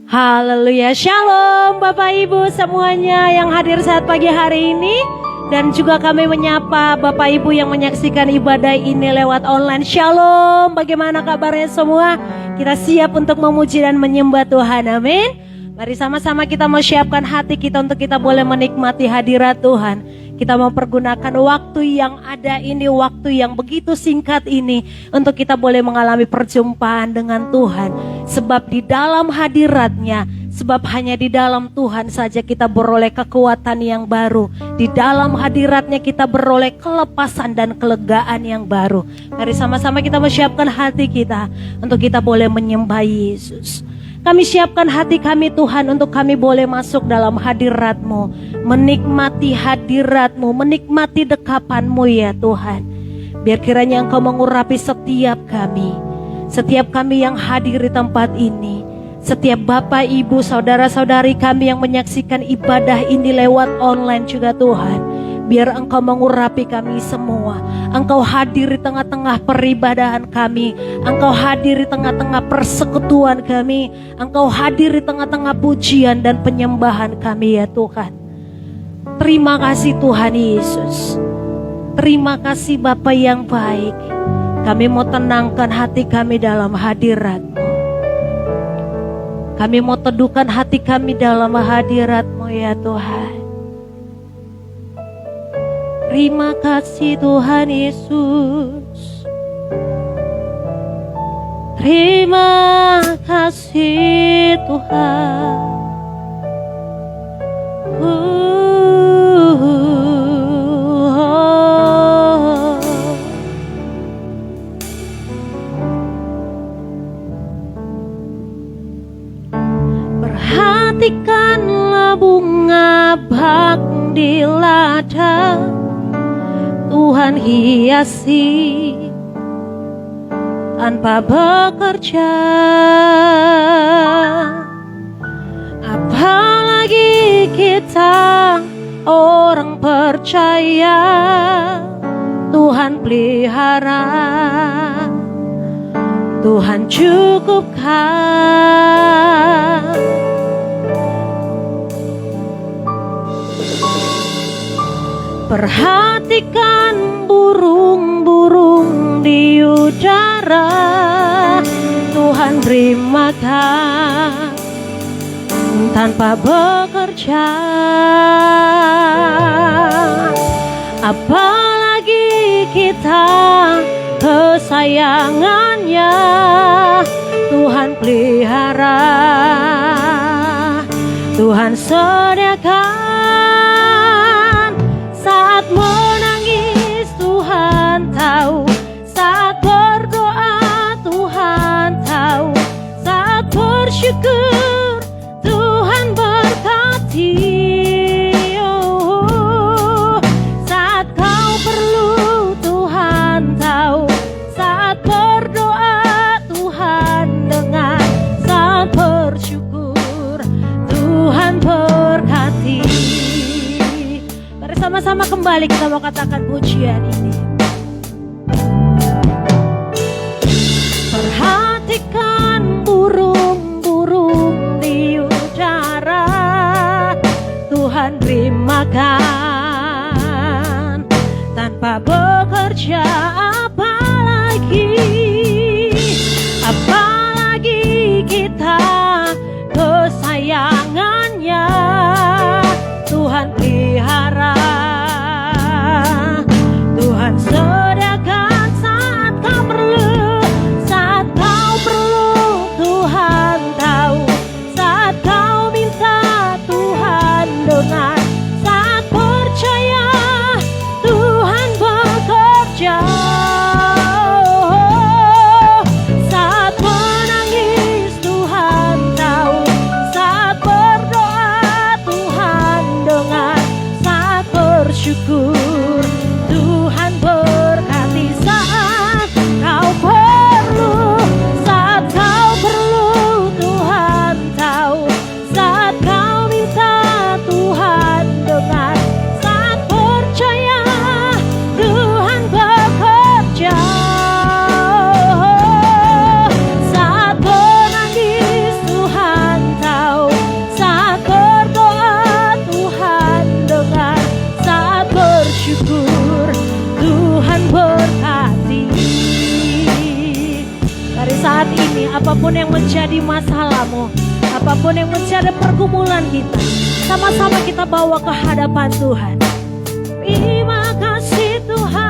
Haleluya, shalom Bapak Ibu semuanya yang hadir saat pagi hari ini. Dan juga kami menyapa Bapak Ibu yang menyaksikan ibadah ini lewat online. Shalom, bagaimana kabarnya semua? Kita siap untuk memuji dan menyembah Tuhan, amin. Mari sama-sama kita mau siapkan hati kita untuk kita boleh menikmati hadirat Tuhan. Kita mau pergunakan waktu yang ada ini, waktu yang begitu singkat ini, untuk kita boleh mengalami perjumpaan dengan Tuhan. Sebab di dalam hadiratnya, sebab hanya di dalam Tuhan saja kita beroleh kekuatan yang baru. Di dalam hadiratnya kita beroleh kelepasan dan kelegaan yang baru. Mari sama-sama kita siapkan hati kita untuk kita boleh menyembah Yesus. Kami siapkan hati kami Tuhan untuk kami boleh masuk dalam hadirat-Mu, menikmati hadirat-Mu, menikmati dekapan-Mu ya Tuhan. Biar kiranya Engkau mengurapi setiap kami yang hadir di tempat ini. Setiap Bapak, Ibu, saudara-saudari kami yang menyaksikan ibadah ini lewat online juga Tuhan. Biar Engkau mengurapi kami semua. Engkau hadir di tengah-tengah peribadahan kami. Engkau hadir di tengah-tengah persekutuan kami. Engkau hadir di tengah-tengah pujian dan penyembahan kami ya Tuhan. Terima kasih Tuhan Yesus. Terima kasih Bapa yang baik. Kami mau tenangkan hati kami dalam hadirat-Mu. Kami mau teduhkan hati kami dalam hadirat-Mu ya Tuhan. Terima kasih Tuhan Yesus. Terima kasih Tuhan. Perhatikanlah bunga bak di ladang Tuhan hiasi tanpa bekerja. Apalagi kita orang percaya Tuhan pelihara, Tuhan cukupkan. Perhatikan burung-burung di udara, Tuhan beri makan tanpa bekerja. Apalagi kita kesayangannya, Tuhan pelihara, Tuhan sediakan. Saat menangis Tuhan tahu, saat berdoa Tuhan tahu, saat bersyukur Tuhan berkati. Oh, saat kau perlu Tuhan tahu, saat berdoa Tuhan dengar, saat bersyukur Tuhan berkati. Sama-sama kembali kita mau katakan pujian ini. Perhatikan burung-burung di udara, Tuhan beri makan tanpa bekerja. Apalagi kita kesayangannya, Tuhan pelihara, Tuhan apapun yang menjadi masalahmu, apapun yang menjadi pergumulan kita, sama-sama kita bawa ke hadapan Tuhan. Terima kasih Tuhan.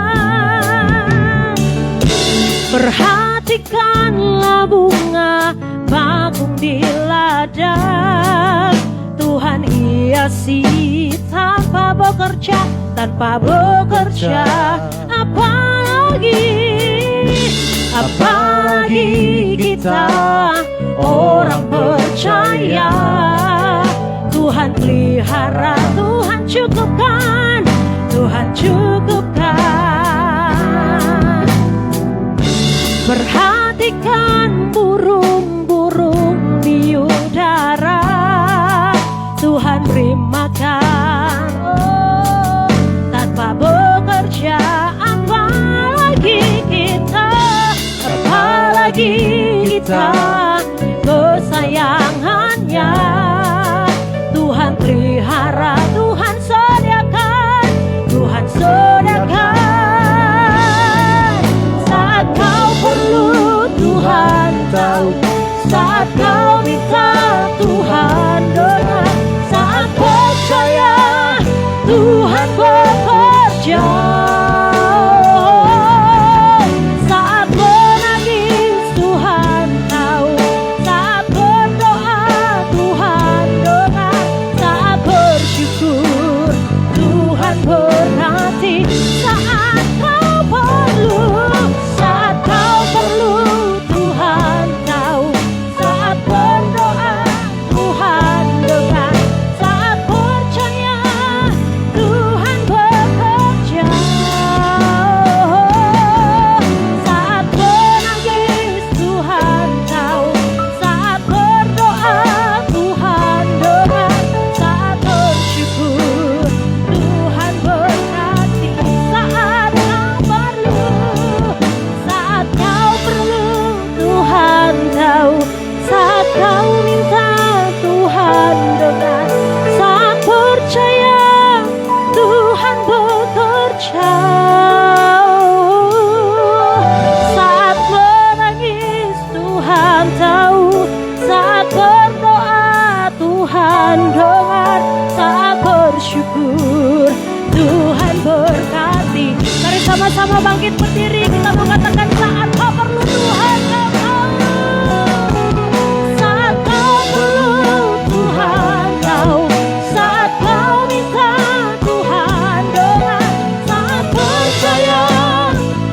Perhatikanlah bunga bakung di ladang, Tuhan hiasi tanpa bekerja, apalagi kita orang percaya. Tuhan pelihara, Tuhan cukupkan, Tuhan cukupkan. Perhatikan burung-burung di udara, Tuhan beri makan tanpa bekerja. Apalagi kita kesayangannya, Tuhan pelihara, Tuhan sediakan, Tuhan sediakan. Saat kau perlu Tuhan tahu, saat kau minta Tuhan dengar, saat percaya Tuhan bekerja. Sama-sama bangkit berdiri, kita mengatakan saat kau perlu Tuhan kau tahu, saat kau perlu Tuhan tahu, saat kau minta Tuhan dengar, saat percaya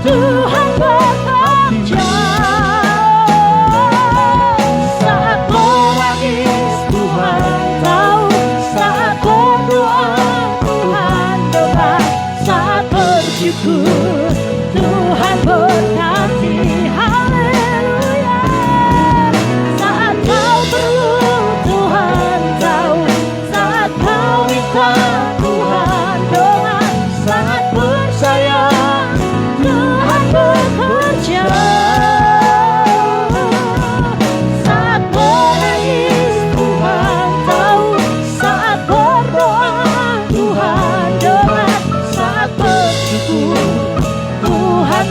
Tuhan bekerja, saat menangis Tuhan tahu, saat berdoa Tuhan dengar, saat bersyukur Tuhan berkati, haleluya. Saat kau perlu Tuhan tahu, saat kau minta Tuhan dengar, saat percaya Tuhan bekerja, saat menangis Tuhan tahu, saat berdoa Tuhan dengar, saat bersyukur Tuhan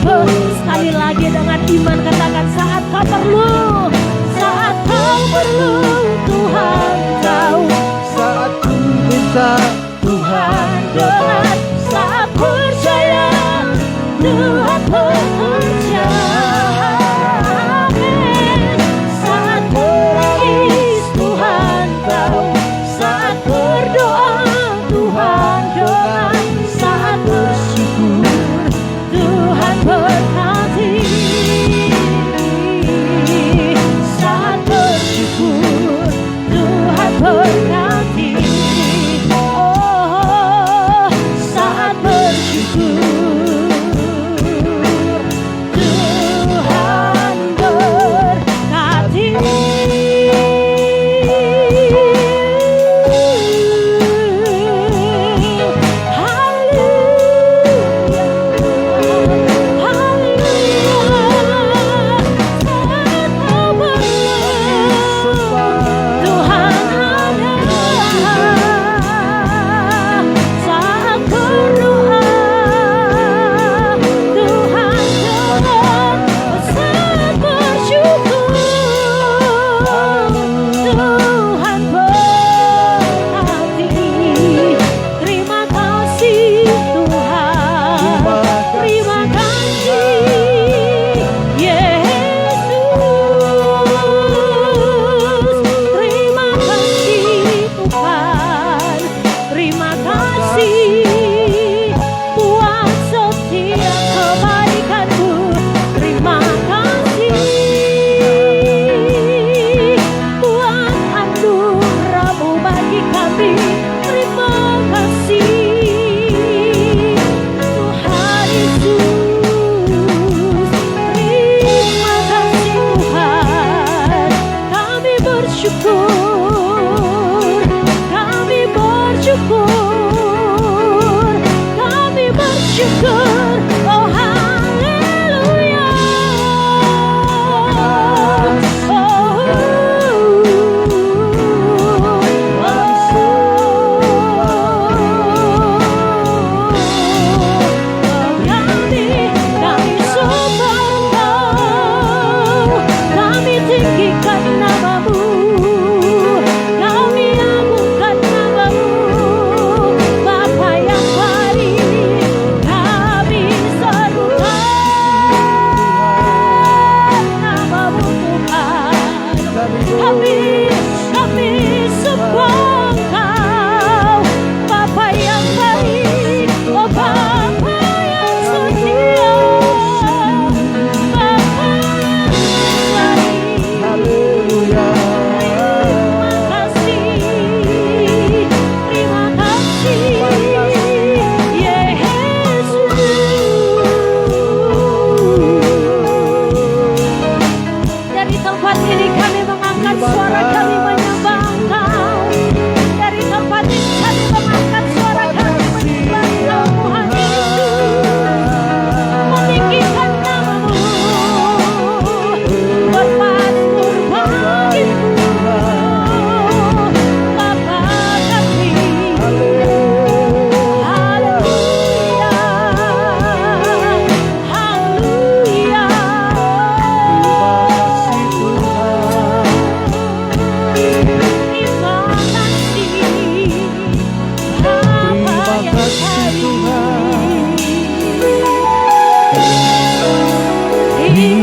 sekali lagi dengan iman katakan saat kau perlu, saat kau perlu Tuhan tahu, saat ku minta Tuhan dengar, saat percaya Tuhan bekerja. Amin. Saat menangis Tuhan tahu, saat berdoa Tuhan dengar, saat bersyukur Tuhan berkati, saat bersyukur Tuhan berkati. Oh,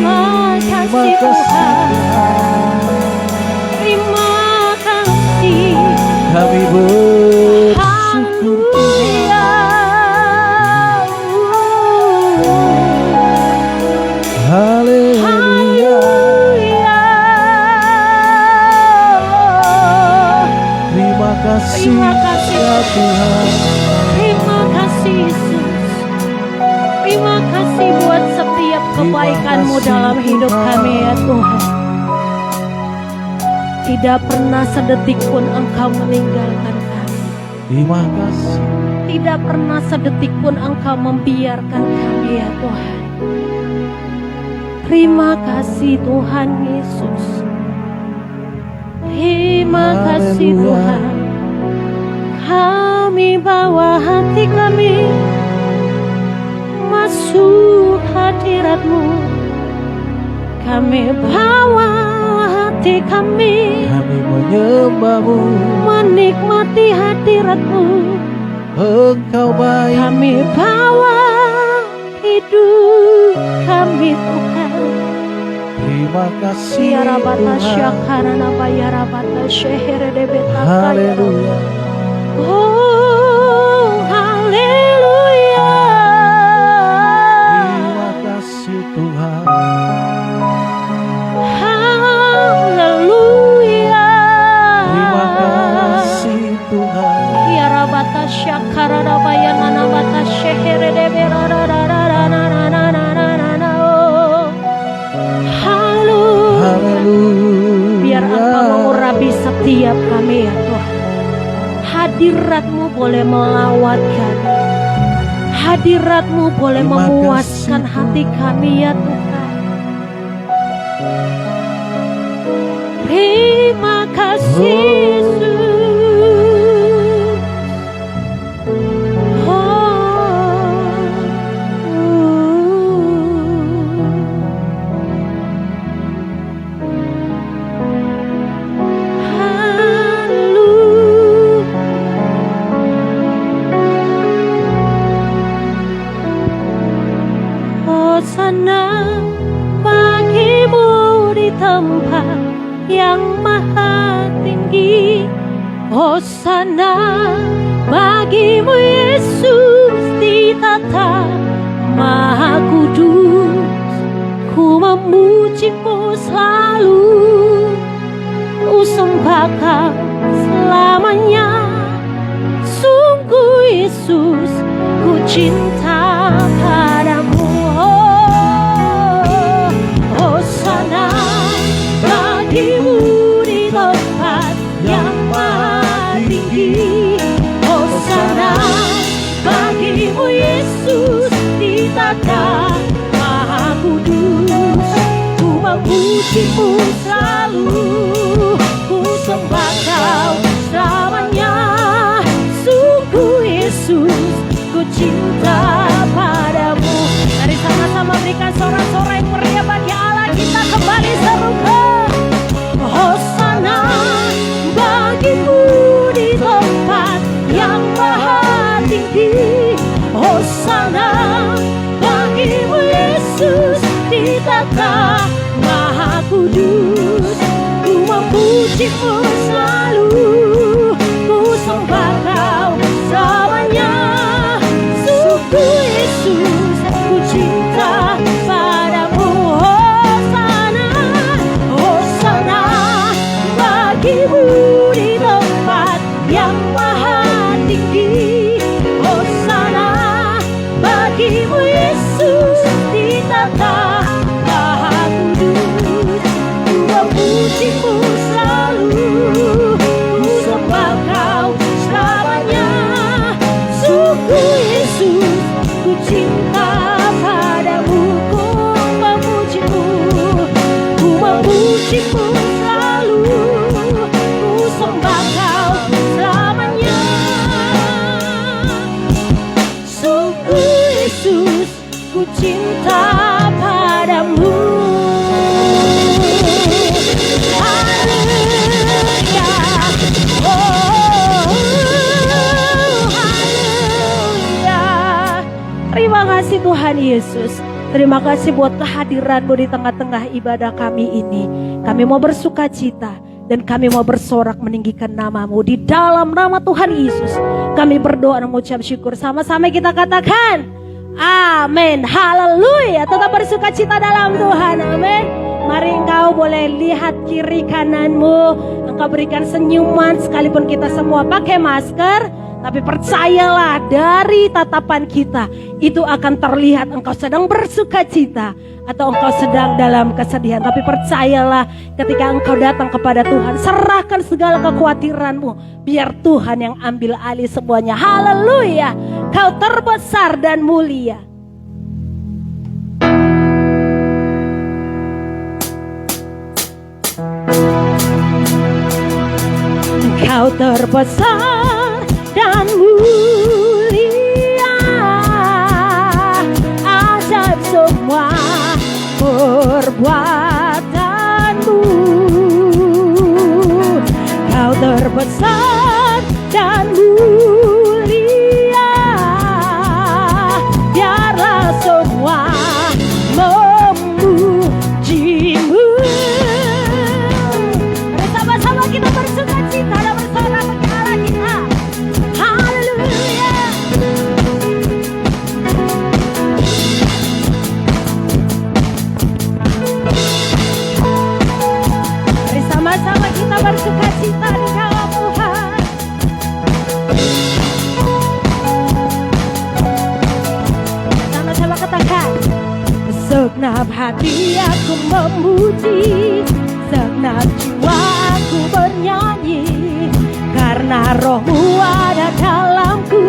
Terima kasih Tuhan. Terima kasih. Kami bersyukur Haleluya. Haleluya. Terima kasih Terima kasih. ya Tuhan. Terima kasih Yesus. Terima kasih buat setiap kebaikan-Mu kasih, dalam hidup Tuhan. kami ya Tuhan. Tidak pernah sedetik pun Engkau meninggalkan kami. Terima kasih. Tidak pernah sedetik pun Engkau membiarkan kami ya Tuhan. Terima kasih Tuhan Yesus. Terima kasih Haleluya. Tuhan. Kami bawa hati kami masuk hadirat-Mu. Kami bawa hati kami Kami menyembah-Mu. menikmati hadirat-Mu. Engkau baik. Kami bawa hidup kami Tuhan. Terima kasih Yarabata Tuhan. syakarana bayarabata sheheredebeta kaya. Haleluya. Oh haleluya. Terima kasih Tuhan. Haleluya. Terima kasih Tuhan. Yarabata syakarana bayanana bata sheheredebera. Biar Engkau mengurapi setiap kami ya Tuhan. Hadirat-Mu boleh melawat kami. Hadirat-Mu boleh Terima memuaskan kasih, hati kami ya Tuhan. Terima kasih Yesus. Hosana bagi-Mu di tempat yang maha tinggi. Hosana bagi-Mu Yesus di tata maha kudus. Ku memuji-Mu selalu, ku sembah Kau selamanya. Sungguh Yesus, ku cinta padamu. Hosana bagi-Mu di tempat yang maha tinggi. Hosana bagi-Mu Yesus di tata maha kudus. Ku memuji-Mu selalu, ku sembah Kau selamanya. Sungguh Yesus, ku cinta padamu. Mari sama-sama berikan sorak-sorai meriah bagi Allah. Kita kembali serukan. Hosana bagi-Mu di tempat yang maha tinggi. Hosana bagi-Mu Yesus di tata maha kudus. Ku memuji-Mu selalu, ku sembah Kau selamanya. Sungguh Yesus, ku cinta padamu. Hosana, Hosana bagi-Mu di tempat yang maha tinggi. Hosana bagi-Mu Yesus di tata maha kudus. Ku memuji-Mu selalu, ku sembah Kau selamanya. Sungguh Yesus, ku cinta padamu. Ku memuji-Mu, ku memuji-Mu selalu, ku sembah Kau selamanya. Sungguh Yesus, ku cinta padamu. Haleluya. Oh, haleluya. Terima kasih Tuhan Yesus. Terima kasih buat kehadiran-Mu di tengah-tengah ibadah kami ini. Kami mau bersuka cita dan kami mau bersorak meninggikan nama-Mu di dalam nama Tuhan Yesus. Kami berdoa dan mengucap syukur. Sama-sama kita katakan amin, haleluya. Tetap bersuka cita dalam Tuhan, amin. Mari engkau boleh lihat kiri kananmu, engkau berikan senyuman sekalipun kita semua pakai masker. Tapi percayalah, dari tatapan kita itu akan terlihat engkau sedang bersuka cita atau engkau sedang dalam kesedihan. Tapi percayalah, ketika engkau datang kepada Tuhan, serahkan segala kekhawatiranmu, biar Tuhan yang ambil alih semuanya. Haleluya, Kau terbesar dan mulia. Kau terbesar dan mulia, ajaib semua perbuatanmu. Kau terbesar dan mulia, biarlah semua memujimu. Bersama-sama kita bersuka cita dan bersorak bagi Allah kita. Haleluya. Mari sama-sama kita bersuka cita di dalam Tuhan. Sama-sama katakan, segenap hati aku memuji, segenap jiwa aku bernyanyi, karena Roh-Mu ada dalamku.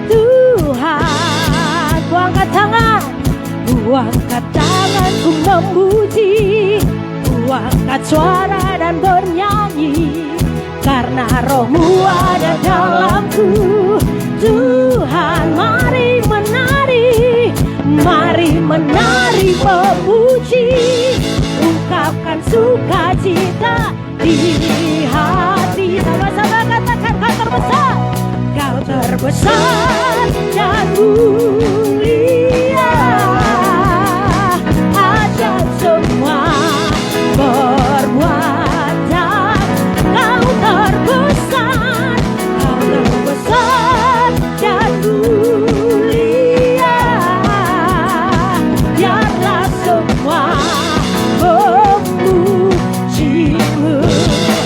Tuhan, ku angkat tangan, ku angkat tangan, ku memuji, ku angkat suara dan bernyanyi, karena Roh-Mu ada dalamku. Tuhan, mari menari, mari menari memuji, ungkapkan sukacita di hati. Sama-sama katakan, Kau terbesar, Kau terbesar dan mulia, ajaib semua perbuatan. Kau terbesar, Kau terbesar dan mulia, biarlah semua memujimu.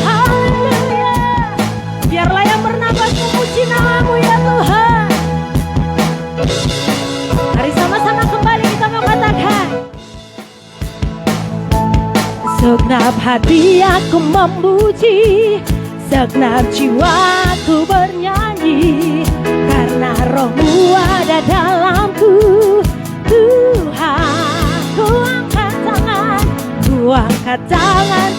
Haleluya. Biarlah yang bernapas memuji nama-Mu ya Tuhan. Mari sama-sama kembali kita mengatakan, segenap hati aku memuji, segenap jiwaku bernyanyi, karena Roh-Mu ada dalamku. Tuhan, ku angkat tangan, ku angkat tangan,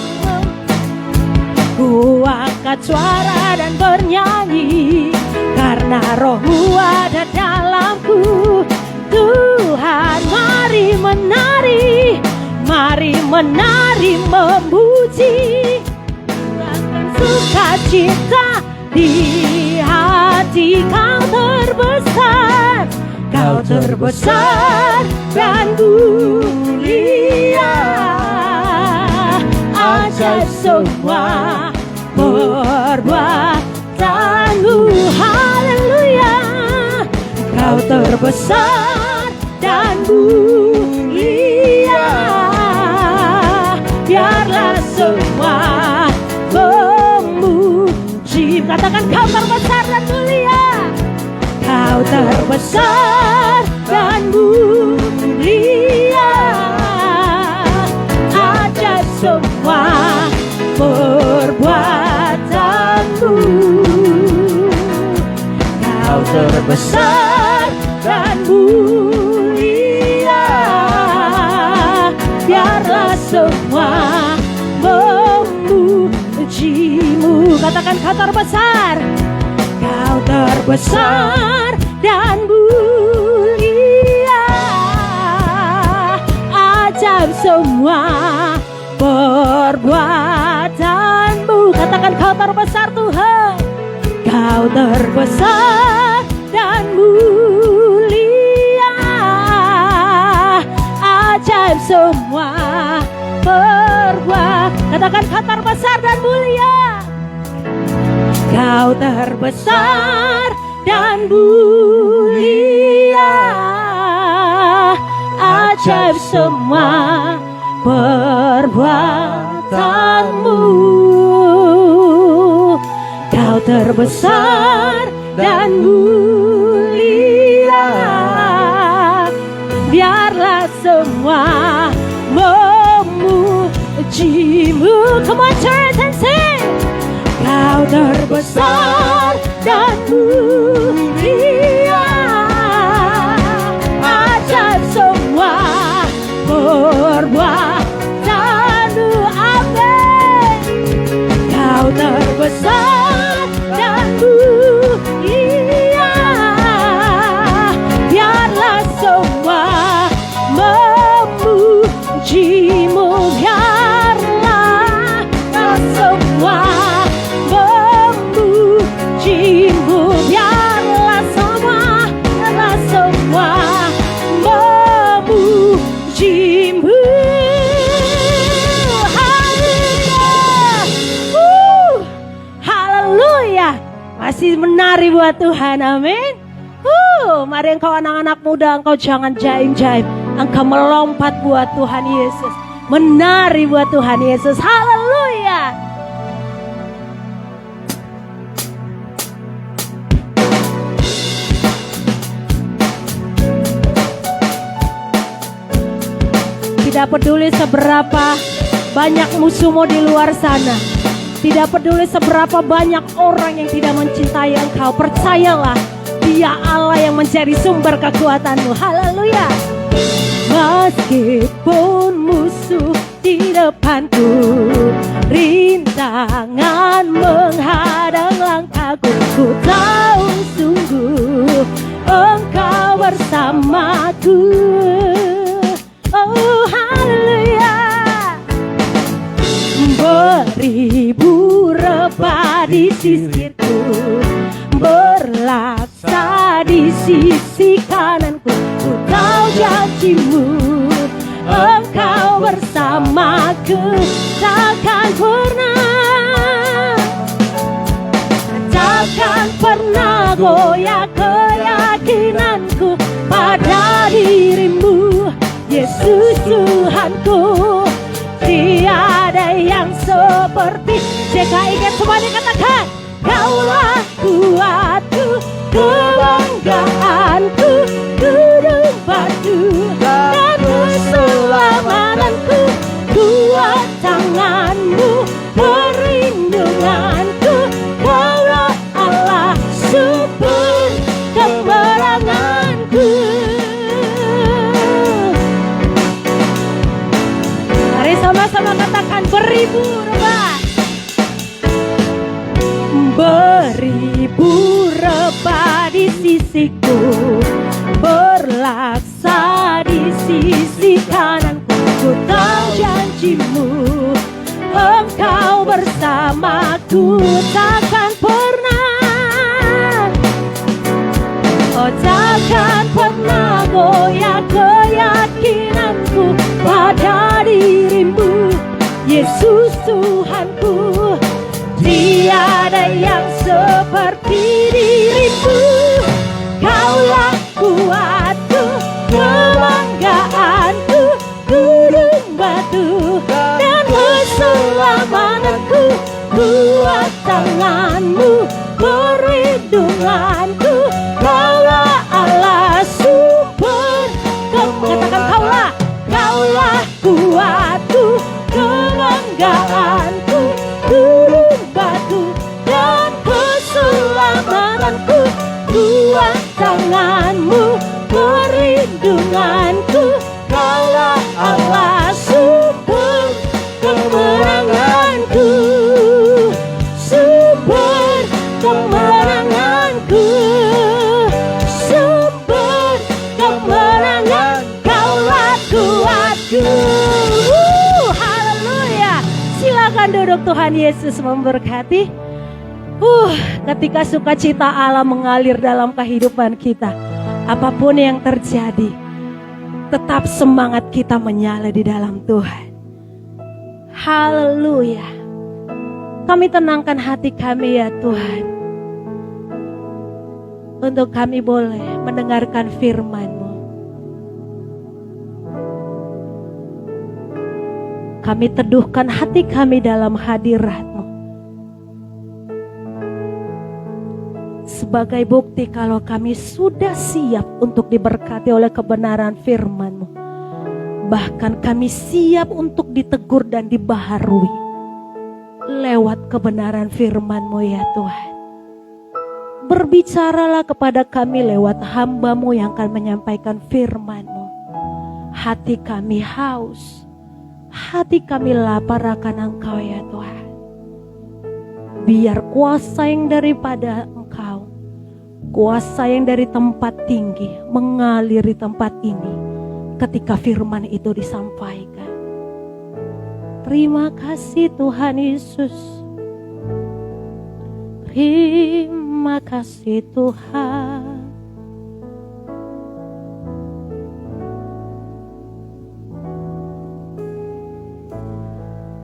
ku angkat suara dan bernyanyi, karena Roh-Mu ada dalamku. Tuhan, mari menari, mari menari memuji, ungkapkan sukacita di hati. Kau terbesar, Kau terbesar dan mulia, ajaib semua perbuatanmu. Haleluya. Kau terbesar dan mulia, biarlah semua memuji. Katakan, Kau terbesar dan mulia, Kau terbesar dan mulia, ajaib semua perbuatanmu. Kau terbesar dan mulia, biarlah semua memujimu. Katakan, Kau terbesar, Kau terbesar dan mulia, ajaib semua perbuatanmu. Katakan, Kau terbesar Tuhan, Kau terbesar dan mulia, semua perbuatan. Katakan kau terbesar dan mulia. Kau terbesar dan mulia. Ajaib semua perbuatanmu. Kau terbesar dan mulia. Biarlah semua memujimu. Come on church and sing. Kau terbesar dan mulia. Ajaib semua perbuatanmu. Amin. Kau terbesar dan mulia. Biarlah semua memujimu. Biarlah semua memujimu. Biarlah semua memujimu. Haleluya. Masih menari buat Tuhan, amin. Mari engkau anak-anak muda, engkau jangan jaim-jaim. Engkau melompat buat Tuhan Yesus. Menari buat Tuhan Yesus, haleluya. Tidak peduli seberapa banyak musuhmu di luar sana. Tidak peduli seberapa banyak orang yang tidak mencintai engkau. Percayalah, Dia Allah yang menjadi sumber kekuatanmu. Haleluya. Meskipun musuh di depanku, rintangan menghadang langkahku, ku tahu sungguh engkau bersamaku. Oh haleluya. Beribu rebah di sisirku, berlaksa di sisi kananku. Ku tahu janjimu, engkau bersamaku. Takkan pernah goyah keyakinanku pada dirimu, Yesus Tuhanku. Tiada yang seperti. Jika ingat semua dikatakan, Kaulah kuatku, kebanggaanku, gunung batu dan keselamatanku. Kuat tanganmu, perlindunganku. Kaulah Allah sumber kemenanganku. Mari sama-sama katakan, beribu rebah. Beribu rebah di sisiku, berlaksa di sisi kananku. Ku tahu janjimu, engkau bersamaku. Takkan pernah, oh takkan pernah goyah keyakinanku pada dirimu, Yesus Tuhanku. Tiada yang seperti dirimu. Kaulah kuatku, kebanggaanku, gunung batu dan keselamatanku. Kuat tanganmu, perlindunganku. Kaulah Allah sumber. Katakan kaulah, kaulah kuatku, kebanggaanku, gunung batu dan keselamatanku. Kuat tanganmu, perlindunganku. Kaulah Allah sumber kemenanganku, sumber kemenanganku, sumber kemenangan. Kaulah kuatku. Haleluya. Silakan duduk, Tuhan Yesus memberkati. Ketika sukacita Allah mengalir dalam kehidupan kita, apapun yang terjadi, Tetap semangat kita menyala di dalam Tuhan. Haleluya. Kami tenangkan hati kami ya Tuhan, untuk kami boleh mendengarkan firman-Mu. Kami teduhkan hati kami dalam hadirat-Mu, sebagai bukti kalau kami sudah siap untuk diberkati oleh kebenaran firman-Mu. Bahkan kami siap untuk ditegur dan dibaharui lewat kebenaran firman-Mu ya Tuhan. Berbicaralah kepada kami lewat hamba-Mu yang akan menyampaikan firman-Mu. Hati kami haus, hati kami lapar akan Engkau ya Tuhan. Biar kuasa yang daripada Engkau, kuasa yang dari tempat tinggi mengalir di tempat ini ketika firman itu disampaikan. Terima kasih Tuhan Yesus. Terima kasih Tuhan.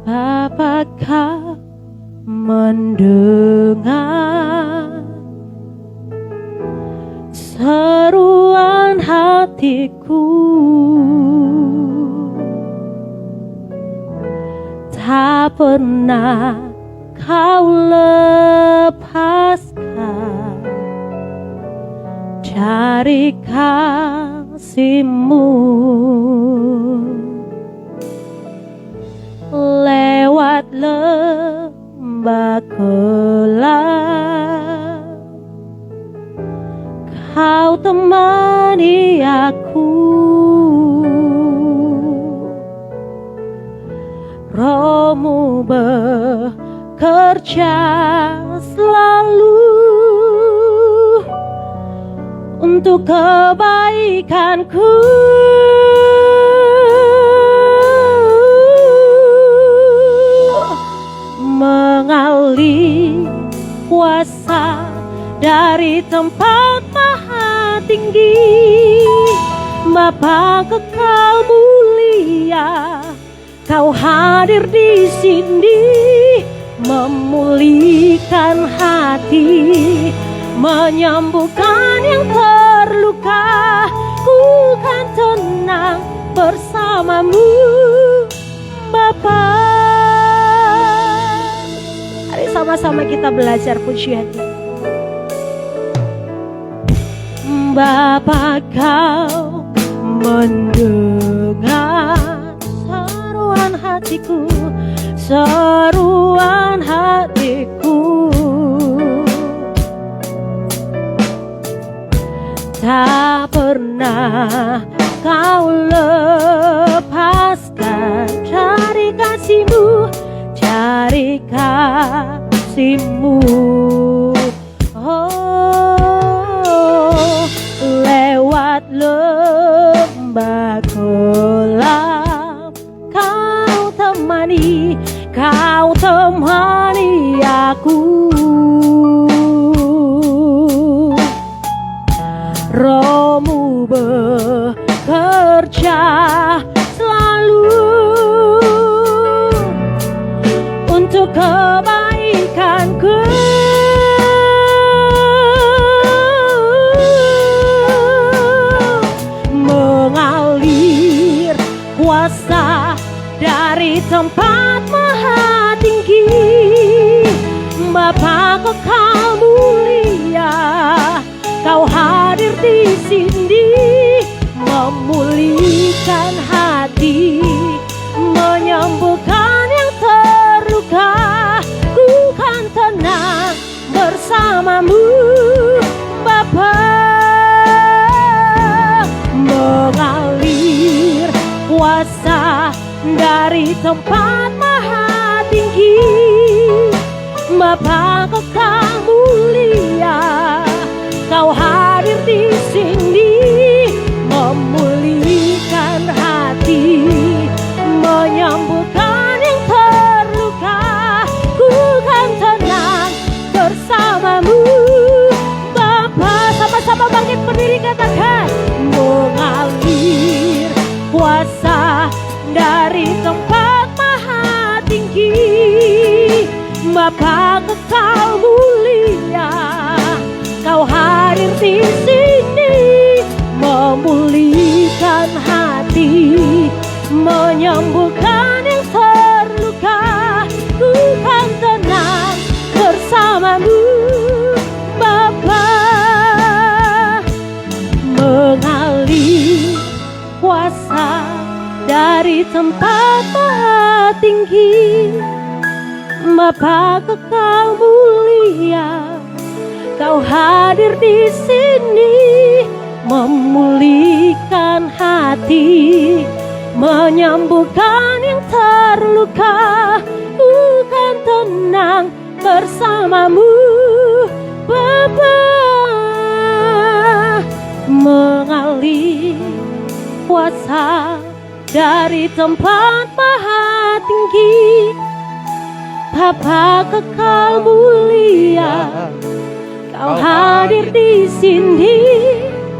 Apakah mendengar seruan hatiku? Tak pernah Kau lepaskan dari kasih-Mu. Lewat lembah gelap Kau temani aku. Roh-Mu bekerja selalu untuk kebaikanku. Mengalir kuasa dari tempat maha tinggi. Bapa kekal mulia, Kau hadir di sini, memulihkan hati, menyembuhkan yang terluka. Ku kan tenang bersama-Mu, Bapa. Mari sama-sama kita belajar pujian ini. Bapa, Kau mendengar seruan hatiku, seruan hatiku. Tak pernah Kau lepaskan dari kasih-Mu, dari kasih-Mu. Oh, lewat lembah gelap Kau temani aku. Roh-Mu bekerja selalu untuk kebaikanku. Mengalir kuasa dari tempat maha tinggi. Bapa kekal mulia, Kau hadir di sini, memulihkan hati, menyembuhkan yang terluka. Ku kan tenang bersama-Mu, Bapa. Mengalir kuasa dari tempat maha tinggi. Bapa kekal mulia, Kau hadir di sini, memulihkan hati, menyembuhkan yang terluka. Ku kan tenang bersama-Mu, Bapa. Sama-sama bangkit berdiri katakan, mengalir dari tempat maha tinggi. Bapa kekal mulia, Kau hadir di sini, memulihkan hati, menyembuhkan yang terluka. Ku kan tenang bersamamu, Bapa. Mengalir kuasa dari tempat maha tinggi. Bapa kekal mulia, Kau hadir di sini, memulihkan hati, menyembuhkan yang terluka. Ku kan tenang bersamamu, Bapa. Mengalir kuasa dari tempat maha tinggi. Bapa kekal mulia, Kau hadir di sini,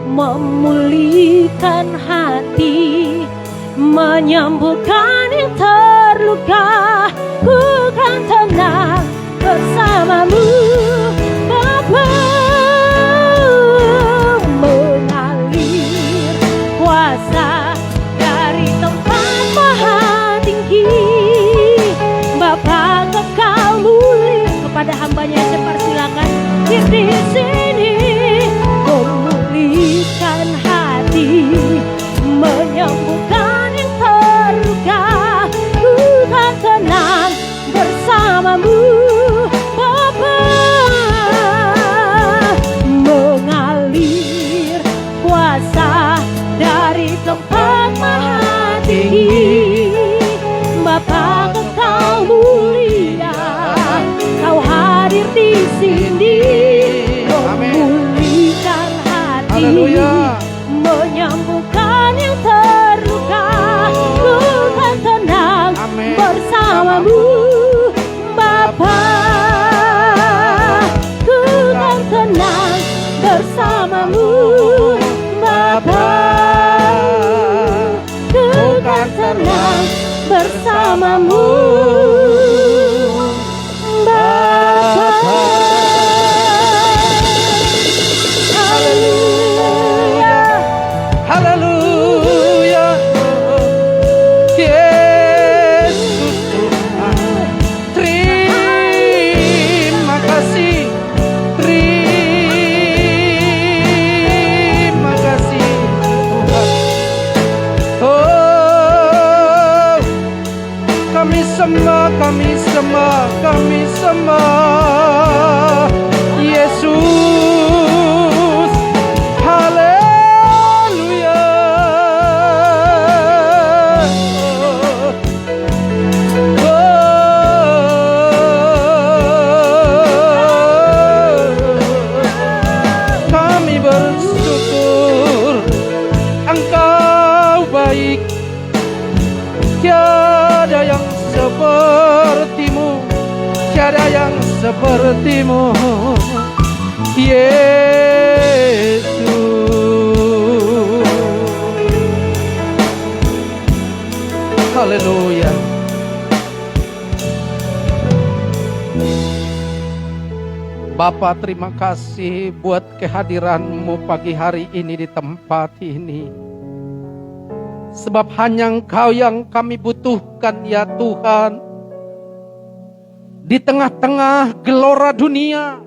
memulihkan hati, menyembuhkan yang terluka. Ku kan tenang bersamamu, Bapa. Mengalir kuasa dari tempat maha tinggi. Bapa kekal mulia, kepada hambanya saya persilakan di sini, memulihkan hati, menyembuhkan yang terluka. Ku kan tenang bersamamu, Bapa. Mengalir kuasa dari tempat maha tinggi. Bapa kekal mulia, Kau hadir di sini, memulihkan hati, menyembuhkan yang terluka. Ku kan tenang bersamamu, Bapa. Ku kan tenang bersamamu, Bapa. Ku kan tenang bersamamu, Bapa. Haleluya, Haleluya, Yesus Tuhan. Terima kasih, terima kasih Tuhan. Oh, kami sembah Yesus. Haleluya. Kami bersyukur Engkau baik, tiada yang sepertimu, tiada yang sepertimu, Yesus. Haleluya. Bapa, terima kasih buat kehadiran-Mu pagi hari ini di tempat ini. Sebab hanya Engkau yang kami butuhkan ya Tuhan. Di tengah-tengah gelora dunia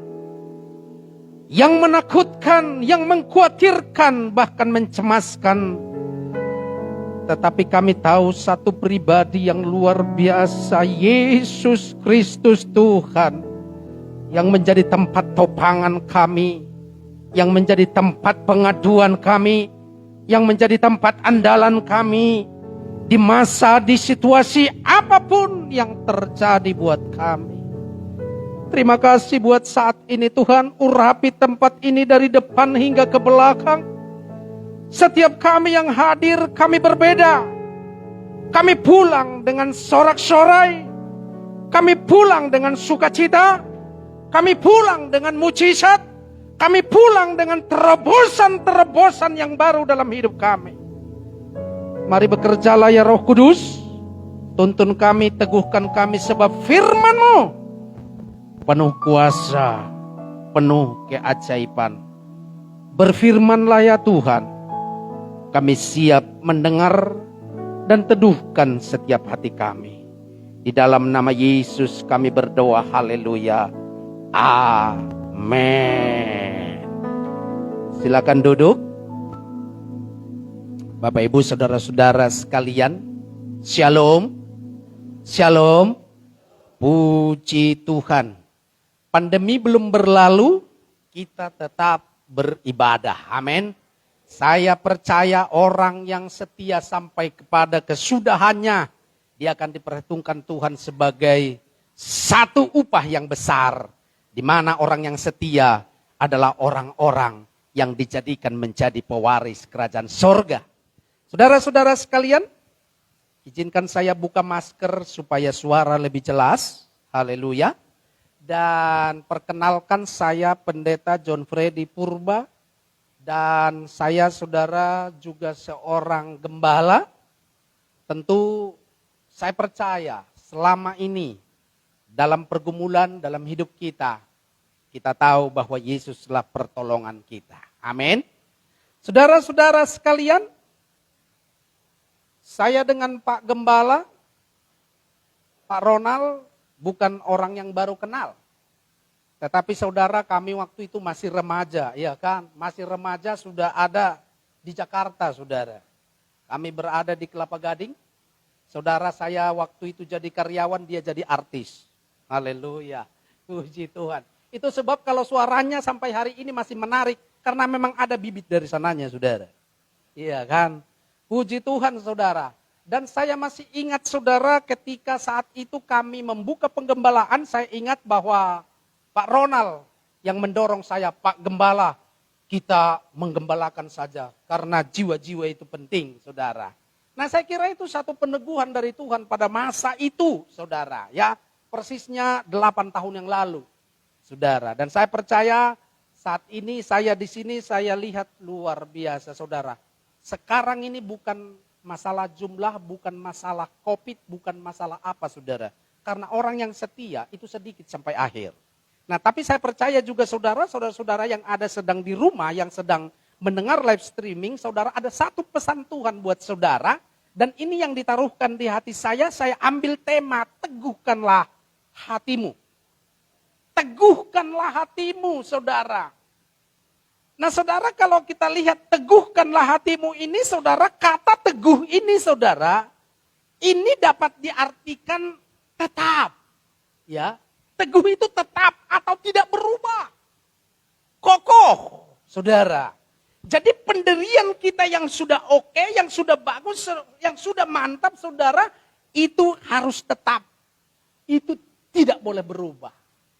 yang menakutkan, yang mengkhawatirkan, bahkan mencemaskan. Tetapi kami tahu satu pribadi yang luar biasa, Yesus Kristus Tuhan, yang menjadi tempat topangan kami, yang menjadi tempat pengaduan kami, yang menjadi tempat andalan kami di masa, di situasi apapun yang terjadi buat kami. Terima kasih buat saat ini Tuhan, urapi tempat ini dari depan hingga ke belakang. Setiap kami yang hadir, kami berbeda. Kami pulang dengan sorak-sorai, kami pulang dengan sukacita, kami pulang dengan mujizat, kami pulang dengan terobosan-terobosan yang baru dalam hidup kami. Mari bekerjalah ya Roh Kudus. Tuntun kami, teguhkan kami sebab firman-Mu penuh kuasa, penuh keajaiban. Berfirmanlah ya Tuhan, kami siap mendengar dan teduhkan setiap hati kami. Di dalam nama Yesus kami berdoa, haleluya, amin. Silakan duduk. Bapak Ibu saudara-saudara sekalian, shalom. Shalom, puji Tuhan. Pandemi belum berlalu, kita tetap beribadah. Amin. Saya percaya orang yang setia sampai kepada kesudahannya, dia akan diperhitungkan Tuhan sebagai satu upah yang besar. Di mana orang yang setia adalah orang-orang yang dijadikan menjadi pewaris kerajaan sorga. Saudara-saudara sekalian, izinkan saya buka masker supaya suara lebih jelas. Haleluya. Dan perkenalkan saya Pendeta John Freddy Purba. Dan saya saudara juga seorang gembala. Tentu saya percaya selama ini dalam pergumulan dalam hidup kita, kita tahu bahwa Yesuslah pertolongan kita. Amin. Saudara-saudara sekalian, saya dengan Pak Gembala, Pak Ronald bukan orang yang baru kenal. Tetapi saudara kami waktu itu masih remaja, ya kan? Masih remaja sudah ada di Jakarta, saudara. Kami berada di Kelapa Gading. Saudara saya waktu itu jadi karyawan, dia jadi artis. Haleluya, puji Tuhan. Itu sebab kalau suaranya sampai hari ini masih menarik, karena memang ada bibit dari sananya, saudara. Iya kan? Puji Tuhan saudara. Dan saya masih ingat saudara ketika saat itu kami membuka penggembalaan, saya ingat bahwa Pak Ronald yang mendorong saya, Pak Gembala, kita menggembalakan saja. Karena jiwa-jiwa itu penting saudara. Nah saya kira itu satu peneguhan dari Tuhan pada masa itu saudara. Ya persisnya 8 tahun yang lalu saudara. Dan saya percaya saat ini saya di sini saya lihat luar biasa saudara. Sekarang ini bukan masalah jumlah, bukan masalah COVID, bukan masalah apa saudara. Karena orang yang setia itu sedikit sampai akhir. Nah tapi saya percaya juga saudara-saudara yang ada sedang di rumah, yang sedang mendengar live streaming, saudara ada satu pesan Tuhan buat saudara. Dan ini yang ditaruhkan di hati saya ambil tema, teguhkanlah hatimu. Teguhkanlah hatimu saudara. Nah saudara kalau kita lihat teguhkanlah hatimu ini saudara, kata teguh ini saudara, ini dapat diartikan tetap. Ya, teguh itu tetap atau tidak berubah. Kokoh saudara. Jadi pendirian kita yang sudah oke, yang sudah bagus, yang sudah mantap saudara, itu harus tetap. Itu tidak boleh berubah.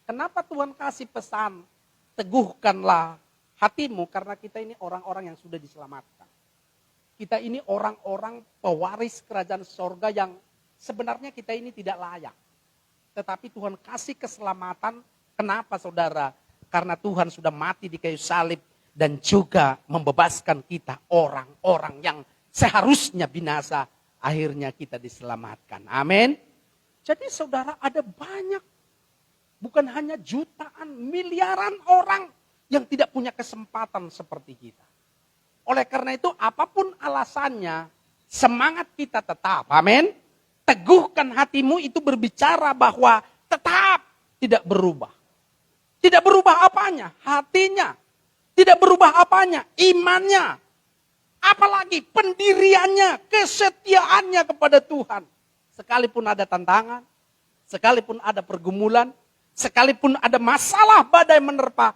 Kenapa Tuhan kasih pesan, teguhkanlah hatimu, karena kita ini orang-orang yang sudah diselamatkan. Kita ini orang-orang pewaris kerajaan sorga yang sebenarnya kita ini tidak layak. Tetapi Tuhan kasih keselamatan. Kenapa saudara? Karena Tuhan sudah mati di kayu salib dan juga membebaskan kita orang-orang yang seharusnya binasa. Akhirnya kita diselamatkan. Amin. Jadi saudara ada banyak, bukan hanya jutaan, miliaran orang yang tidak punya kesempatan seperti kita. Oleh karena itu apapun alasannya, semangat kita tetap. Amin. Teguhkan hatimu itu berbicara bahwa tetap tidak berubah. Tidak berubah apanya? Hatinya. Tidak berubah apanya? Imannya. Apalagi pendiriannya, kesetiaannya kepada Tuhan. Sekalipun ada tantangan, sekalipun ada pergumulan, sekalipun ada masalah badai menerpa,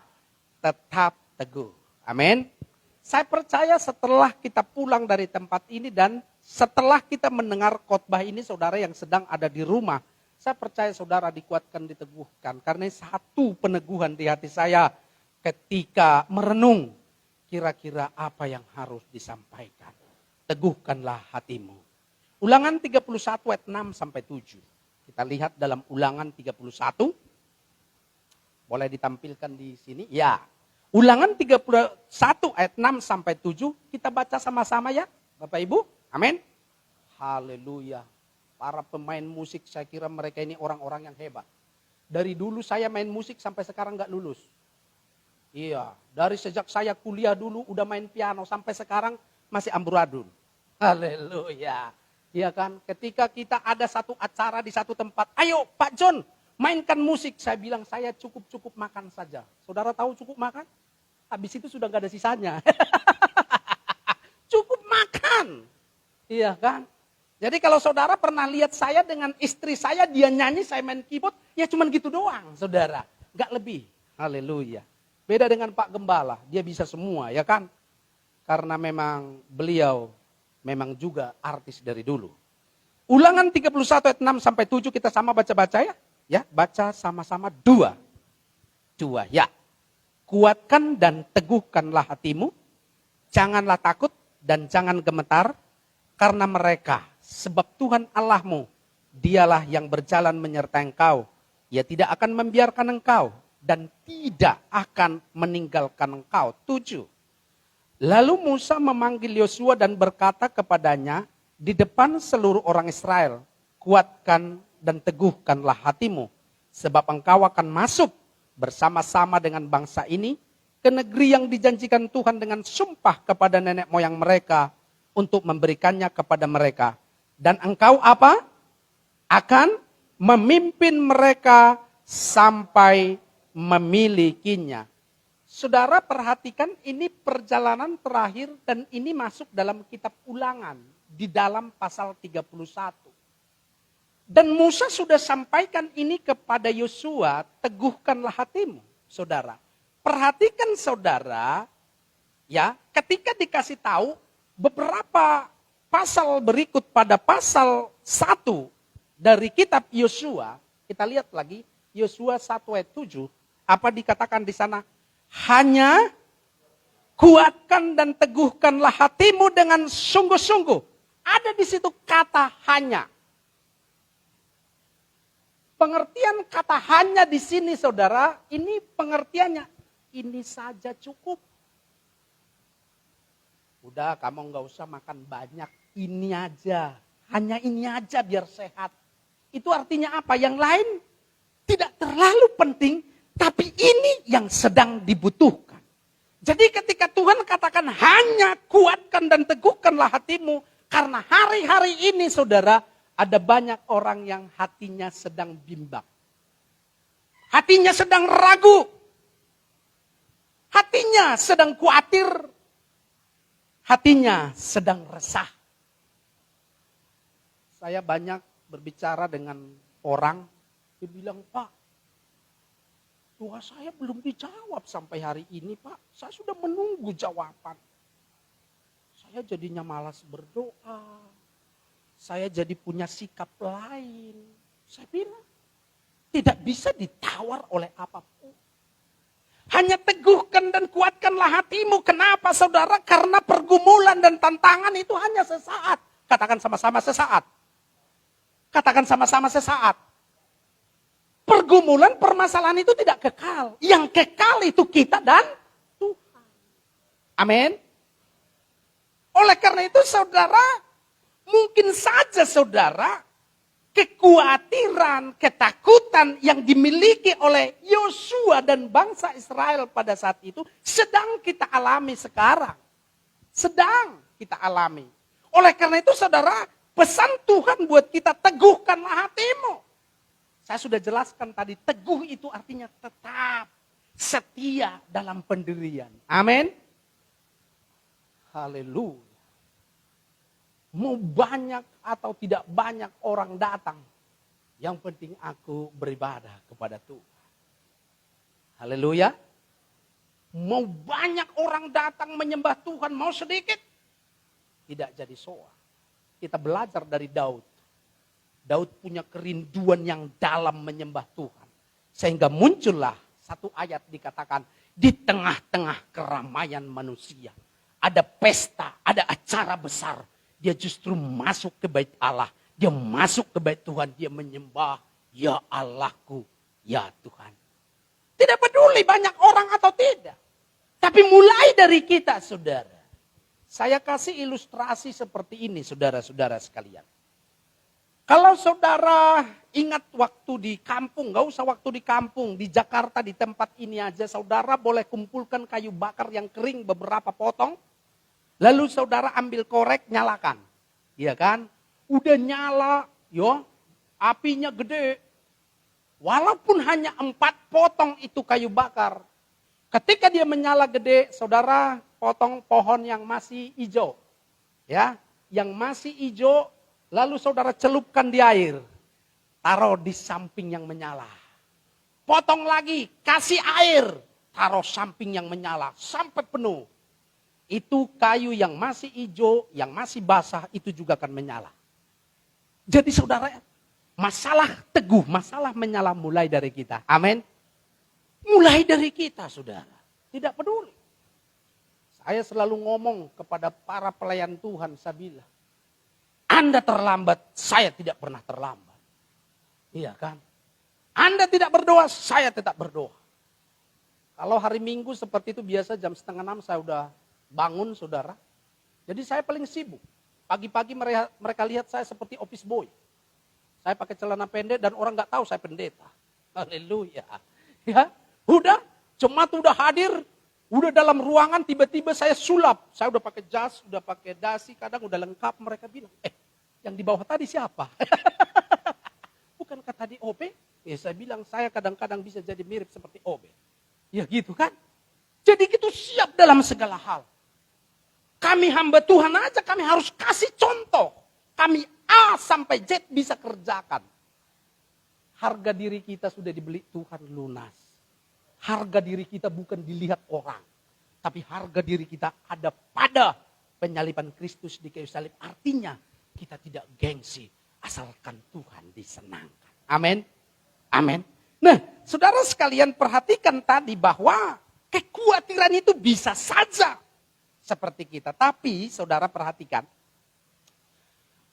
tetap teguh. Amin. Saya percaya setelah kita pulang dari tempat ini dan setelah kita mendengar khotbah ini, saudara yang sedang ada di rumah, saya percaya saudara dikuatkan, diteguhkan. Karena satu peneguhan di hati saya ketika merenung, kira-kira apa yang harus disampaikan. Teguhkanlah hatimu. Ulangan 31 ayat 6 sampai 7. Kita lihat dalam Ulangan 31. Boleh ditampilkan di sini? Ya. Ulangan 31 ayat 6 sampai 7. Kita baca sama-sama ya Bapak Ibu. Amin. Haleluya. para pemain musik, saya kira mereka ini orang-orang yang hebat. Dari dulu saya main musik sampai sekarang gak lulus. Iya, dari sejak saya kuliah dulu udah main piano sampai sekarang masih amburadul. Haleluya. Iya kan, ketika kita ada satu acara di satu tempat, ayo Pak John mainkan musik. Saya bilang saya cukup makan saja. Saudara tahu cukup makan? Habis itu sudah gak ada sisanya. Cukup makan. Iya kan. Jadi kalau saudara pernah lihat saya dengan istri saya, dia nyanyi, saya main keyboard, ya cuman gitu doang saudara. Gak lebih. Haleluya. Beda dengan Pak Gembala, dia bisa semua ya kan. Karena memang beliau memang juga artis dari dulu. Ulangan 31 ayat 6 sampai 7 kita sama baca-baca ya. Ya, baca sama-sama dua ya. Kuatkan dan teguhkanlah hatimu, janganlah takut dan jangan gemetar karena mereka, sebab Tuhan Allahmu, dialah yang berjalan menyertai engkau. Ia tidak akan membiarkan engkau dan tidak akan meninggalkan engkau. 7. Lalu Musa memanggil Yosua dan berkata kepadanya di depan seluruh orang Israel, kuatkan dan teguhkanlah hatimu, sebab engkau akan masuk bersama-sama dengan bangsa ini ke negeri yang dijanjikan Tuhan dengan sumpah kepada nenek moyang mereka untuk memberikannya kepada mereka. Dan engkau apa? Akan memimpin mereka sampai memilikinya. Saudara perhatikan ini perjalanan terakhir dan ini masuk dalam kitab Ulangan di dalam pasal 31. Dan Musa sudah sampaikan ini kepada Yosua, teguhkanlah hatimu, saudara. Perhatikan saudara, ya, ketika dikasih tahu beberapa pasal berikut pada pasal 1 dari kitab Yosua, kita lihat lagi Yosua 1 ayat 7, apa dikatakan di sana? Hanya kuatkan dan teguhkanlah hatimu dengan sungguh-sungguh. Ada di situ kata hanya. Pengertian kata hanya di sini saudara, ini pengertiannya. Ini saja cukup. Udah kamu gak usah makan banyak, ini aja. Hanya ini aja biar sehat. Itu artinya apa? Yang lain tidak terlalu penting, tapi ini yang sedang dibutuhkan. Jadi ketika Tuhan katakan hanya kuatkan dan teguhkanlah hatimu. Karena hari-hari ini saudara, ada banyak orang yang hatinya sedang bimbang. Hatinya sedang ragu. Hatinya sedang khawatir. Hatinya sedang resah. Saya banyak berbicara dengan orang, dia bilang, Pak, doa saya belum dijawab sampai hari ini, Pak. Saya sudah menunggu jawaban. Saya jadinya malas berdoa. Saya jadi punya sikap lain. Saya bilang, tidak bisa ditawar oleh apapun. Hanya teguhkan dan kuatkanlah hatimu. Kenapa saudara? Karena pergumulan dan tantangan itu hanya sesaat. Katakan sama-sama sesaat. Katakan sama-sama sesaat. Pergumulan, permasalahan itu tidak kekal. Yang kekal itu kita dan Tuhan. Amin. Oleh karena itu saudara, mungkin saja saudara, kekhawatiran, ketakutan yang dimiliki oleh Yosua dan bangsa Israel pada saat itu sedang kita alami sekarang. Sedang kita alami. Oleh karena itu saudara, pesan Tuhan buat kita, teguhkanlah hatimu. Saya sudah jelaskan tadi, teguh itu artinya tetap setia dalam pendirian. Amin. Haleluya. Mau banyak atau tidak banyak orang datang, yang penting aku beribadah kepada Tuhan. Haleluya. Mau banyak orang datang menyembah Tuhan, mau sedikit, tidak jadi soal. Kita belajar dari Daud. Daud punya kerinduan yang dalam menyembah Tuhan. Sehingga muncullah satu ayat dikatakan, di tengah-tengah keramaian manusia. Ada pesta, ada acara besar. Dia justru masuk ke bait Allah. Dia masuk ke bait Tuhan. Dia menyembah, ya Allahku, ya Tuhan. Tidak peduli banyak orang atau tidak. Tapi mulai dari kita saudara. Saya kasih ilustrasi seperti ini saudara-saudara sekalian. Kalau saudara ingat waktu di kampung, gak usah waktu di kampung, di Jakarta di tempat ini aja saudara boleh kumpulkan kayu bakar yang kering beberapa potong. Lalu saudara ambil korek, nyalakan. Iya kan? Udah nyala, yo, apinya gede. Walaupun hanya 4 potong itu kayu bakar. Ketika dia menyala gede, saudara potong pohon yang masih hijau. Ya, yang masih hijau, lalu saudara celupkan di air. Taruh di samping yang menyala. Potong lagi, kasih air. Taruh samping yang menyala, sampai penuh. Itu kayu yang masih hijau, yang masih basah, itu juga akan menyala. Jadi saudara, masalah teguh, masalah menyala mulai dari kita. Amin. Mulai dari kita, saudara. Tidak peduli. Saya selalu ngomong kepada para pelayan Tuhan, saya bilang, Anda terlambat, saya tidak pernah terlambat. Iya kan? Anda tidak berdoa, saya tetap berdoa. Kalau hari Minggu seperti itu biasa jam 5:30 saya udah bangun, saudara. Jadi saya paling sibuk. Pagi-pagi mereka lihat saya seperti office boy. Saya pakai celana pendek dan orang nggak tahu saya pendeta. Haleluya. Ya, udah, jemaat udah hadir, udah dalam ruangan, tiba-tiba saya sulap. Saya udah pakai jas, udah pakai dasi, kadang udah lengkap. Mereka bilang, yang di bawah tadi siapa? Bukankah tadi OB? Ya saya bilang, saya kadang-kadang bisa jadi mirip seperti OB. Ya gitu kan? Jadi gitu siap dalam segala hal. Kami hamba Tuhan aja, kami harus kasih contoh. Kami A sampai Z bisa kerjakan. Harga diri kita sudah dibeli Tuhan lunas. Harga diri kita bukan dilihat orang. Tapi harga diri kita ada pada penyaliban Kristus di kayu salib. Artinya kita tidak gengsi. Asalkan Tuhan disenangkan. Amin. Amin. Nah, saudara sekalian perhatikan tadi bahwa kekhawatiran itu bisa saja seperti kita. Tapi saudara perhatikan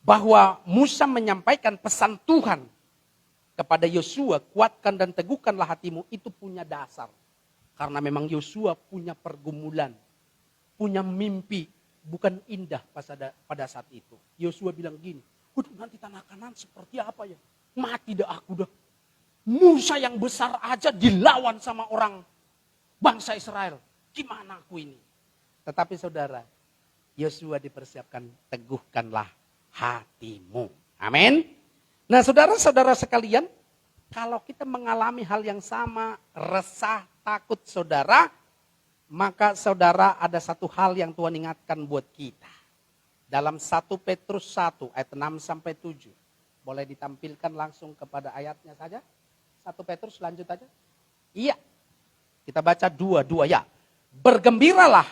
bahwa Musa menyampaikan pesan Tuhan kepada Yosua, kuatkan dan teguhkanlah hatimu, itu punya dasar. Karena memang Yosua punya pergumulan, punya mimpi, bukan indah pada saat itu. Yosua bilang gini, waduh nanti tanah Kanaan seperti apa ya? Mati dah aku dah. Musa yang besar aja dilawan sama orang bangsa Israel. Gimana aku ini? Tetapi saudara, Yosua dipersiapkan, teguhkanlah hatimu. Amin. Nah saudara-saudara sekalian, kalau kita mengalami hal yang sama, resah, takut saudara, maka saudara ada satu hal yang Tuhan ingatkan buat kita. Dalam 1 Petrus 1 ayat 6 sampai 7. Boleh ditampilkan langsung kepada ayatnya saja? 1 Petrus lanjut aja. Iya. Kita baca dua ya. Bergembiralah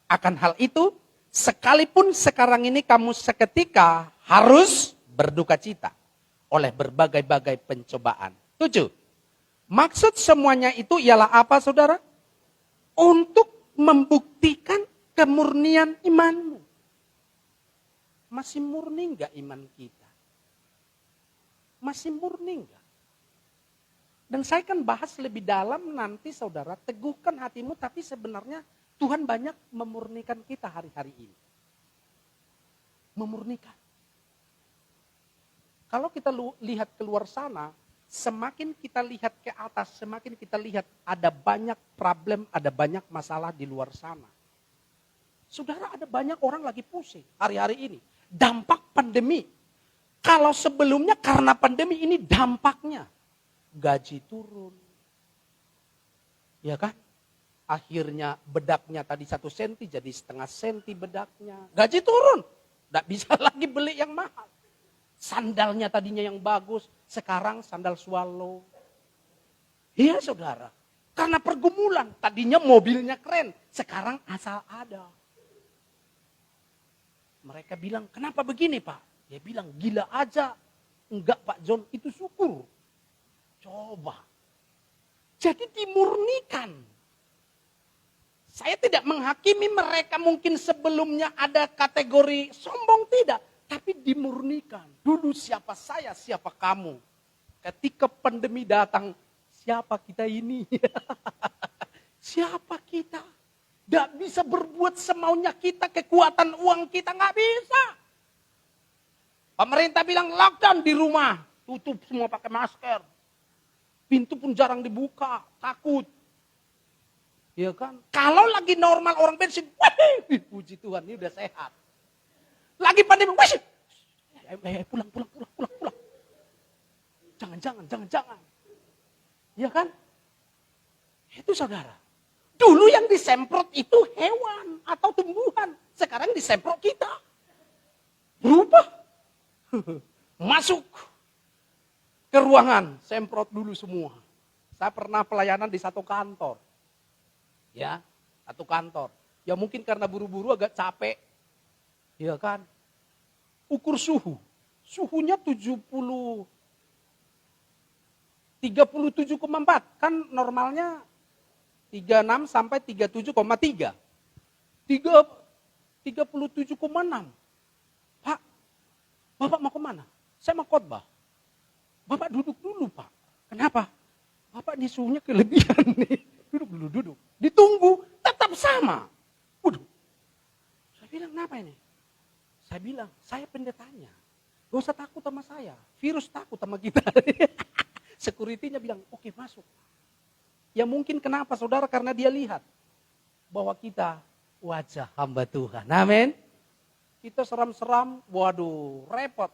akan hal itu, sekalipun sekarang ini kamu seketika harus berduka cita oleh berbagai-bagai pencobaan. 7. Maksud semuanya itu ialah apa saudara? Untuk membuktikan kemurnian imanmu. Masih murni enggak iman kita? Masih murni enggak? Dan saya kan bahas lebih dalam nanti saudara, teguhkan hatimu, tapi sebenarnya Tuhan banyak memurnikan kita hari-hari ini. Memurnikan. Kalau kita lihat keluar sana, semakin kita lihat ke atas, semakin kita lihat ada banyak problem, ada banyak masalah di luar sana. Saudara, ada banyak orang lagi pusing hari-hari ini. Dampak pandemi. Kalau sebelumnya karena pandemi ini dampaknya. Gaji turun. Ya kan? Akhirnya bedaknya tadi 1 senti jadi setengah senti bedaknya. Gaji turun. Tidak bisa lagi beli yang mahal. Sandalnya tadinya yang bagus, sekarang sandal swallow. Iya saudara, karena pergumulan, tadinya mobilnya keren, sekarang asal ada. Mereka bilang, kenapa begini Pak? Dia bilang, gila aja. Enggak Pak John, itu syukur. Coba. Jadi dimurnikan. Saya tidak menghakimi mereka mungkin sebelumnya ada kategori sombong, tidak. Tapi dimurnikan. Dulu siapa saya, siapa kamu. Ketika pandemi datang, siapa kita ini? Siapa kita? Gak bisa berbuat semaunya kita, kekuatan uang kita gak bisa. Pemerintah bilang lockdown di rumah. Tutup semua pakai masker. Pintu pun jarang dibuka. Takut. Ya kan? Kalau lagi normal orang bensin. Wih, puji Tuhan ini udah sehat. Lagi pandemi. Wih, pulang. Jangan. Ya kan? Itu saudara. Dulu yang disemprot itu hewan atau tumbuhan. Sekarang disemprot kita. Berubah. Masuk ke ruangan, semprot dulu semua. Saya pernah pelayanan di satu kantor. Ya, satu kantor. Ya mungkin karena buru-buru agak capek. Ya kan? Ukur suhu. Suhunya 37,4. Kan normalnya 36 sampai 37,3. 37,6. Pak, Bapak mau kemana? Saya mau khotbah. Bapak duduk dulu, Pak. Kenapa? Bapak ini suhunya kelebihan nih. Duduk. Ditunggu, tetap sama. Waduh. Saya bilang, kenapa ini? Saya bilang, saya pendetanya. Gak usah takut sama saya. Virus takut sama kita. Security-nya bilang, oke, masuk. Ya mungkin kenapa saudara? Karena dia lihat bahwa kita wajah hamba Tuhan. Amin. Kita seram-seram, waduh, repot.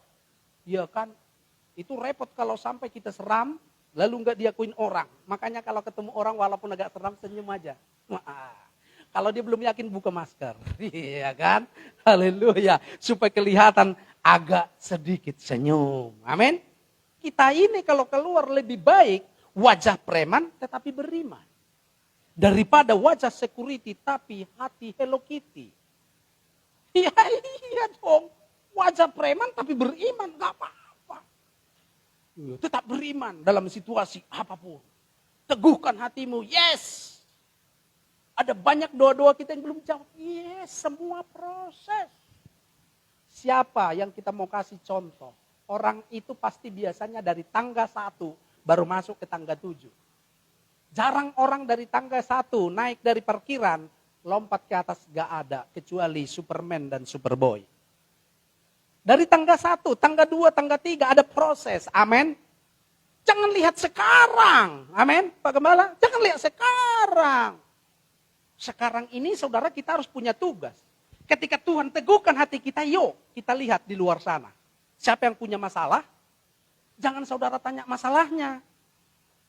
Ya kan? Itu repot kalau sampai kita seram, lalu nggak diakuin orang. Makanya kalau ketemu orang walaupun agak seram, senyum aja. Wah, kalau dia belum yakin buka masker. Iya kan? Haleluya. Supaya kelihatan agak sedikit senyum. Amin. Kita ini kalau keluar lebih baik wajah preman tetapi beriman. Daripada wajah security tapi hati Hello Kitty. Iya dong. Wajah preman tapi beriman. Gak apa-apa. Tetap beriman dalam situasi apapun. Teguhkan hatimu. Yes. Ada banyak doa-doa kita yang belum jawab. Yes. Semua proses. Siapa yang kita mau kasih contoh? Orang itu pasti biasanya dari tangga 1 baru masuk ke tangga 7. Jarang orang dari tangga 1 naik dari parkiran, lompat ke atas gak ada. Kecuali Superman dan Superboy. Dari tangga 1, tangga 2, tangga 3 ada proses. Amin. Jangan lihat sekarang. Amin. Pak Gembala, jangan lihat sekarang. Sekarang ini saudara kita harus punya tugas. Ketika Tuhan teguhkan hati kita, yuk kita lihat di luar sana. Siapa yang punya masalah? Jangan saudara tanya masalahnya.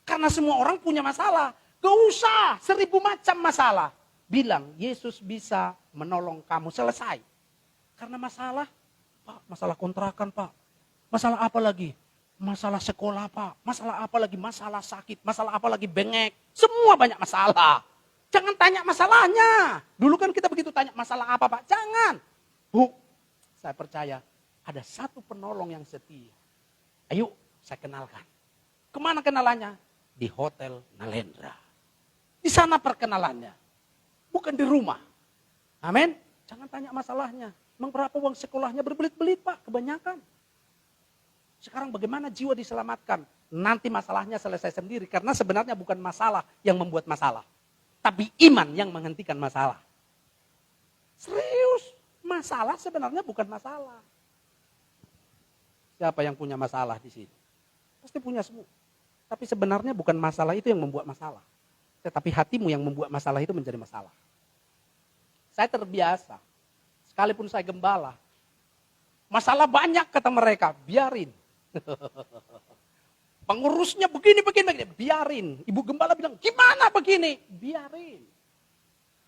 Karena semua orang punya masalah. Gak usah 1000 macam masalah. Bilang, Yesus bisa menolong kamu. Selesai. Karena masalah, Pak, masalah kontrakan, Pak. Masalah apa lagi? Masalah sekolah, Pak. Masalah apa lagi? Masalah sakit. Masalah apa lagi? Bengek. Semua banyak masalah. Jangan tanya masalahnya. Dulu kan kita begitu tanya, masalah apa, Pak? Jangan. Bu, saya percaya ada satu penolong yang setia. Ayo, saya kenalkan. Kemana kenalannya? Di Hotel Nalendra. Di sana perkenalannya. Bukan di rumah. Amin. Jangan tanya masalahnya. Emang berapa uang sekolahnya? Berbelit-belit, Pak. Kebanyakan. Sekarang bagaimana jiwa diselamatkan? Nanti masalahnya selesai sendiri. Karena sebenarnya bukan masalah yang membuat masalah. Tapi iman yang menghentikan masalah. Serius. Masalah sebenarnya bukan masalah. Siapa yang punya masalah di sini? Pasti punya semua. Tapi sebenarnya bukan masalah itu yang membuat masalah. Tetapi hatimu yang membuat masalah itu menjadi masalah. Saya terbiasa. Sekalipun saya gembala. Masalah banyak kata mereka. Biarin. Pengurusnya begini. Biarin. Ibu gembala bilang, gimana begini? Biarin.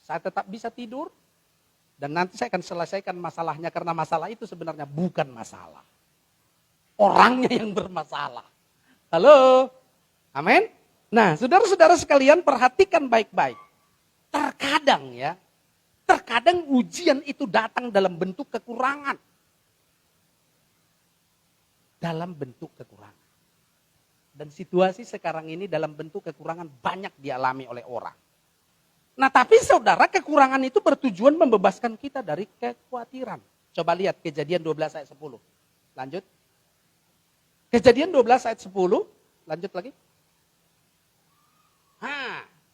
Saya tetap bisa tidur. Dan nanti saya akan selesaikan masalahnya. Karena masalah itu sebenarnya bukan masalah. Orangnya yang bermasalah. Halo? Amin? Nah, saudara-saudara sekalian perhatikan baik-baik. Terkadang ujian itu datang dalam bentuk kekurangan. Dalam bentuk kekurangan. Dan situasi sekarang ini dalam bentuk kekurangan banyak dialami oleh orang. Nah, tapi saudara, kekurangan itu bertujuan membebaskan kita dari kekhawatiran. Coba lihat Kejadian 12 ayat 10. Lanjut. Kejadian 12 ayat 10, lanjut lagi.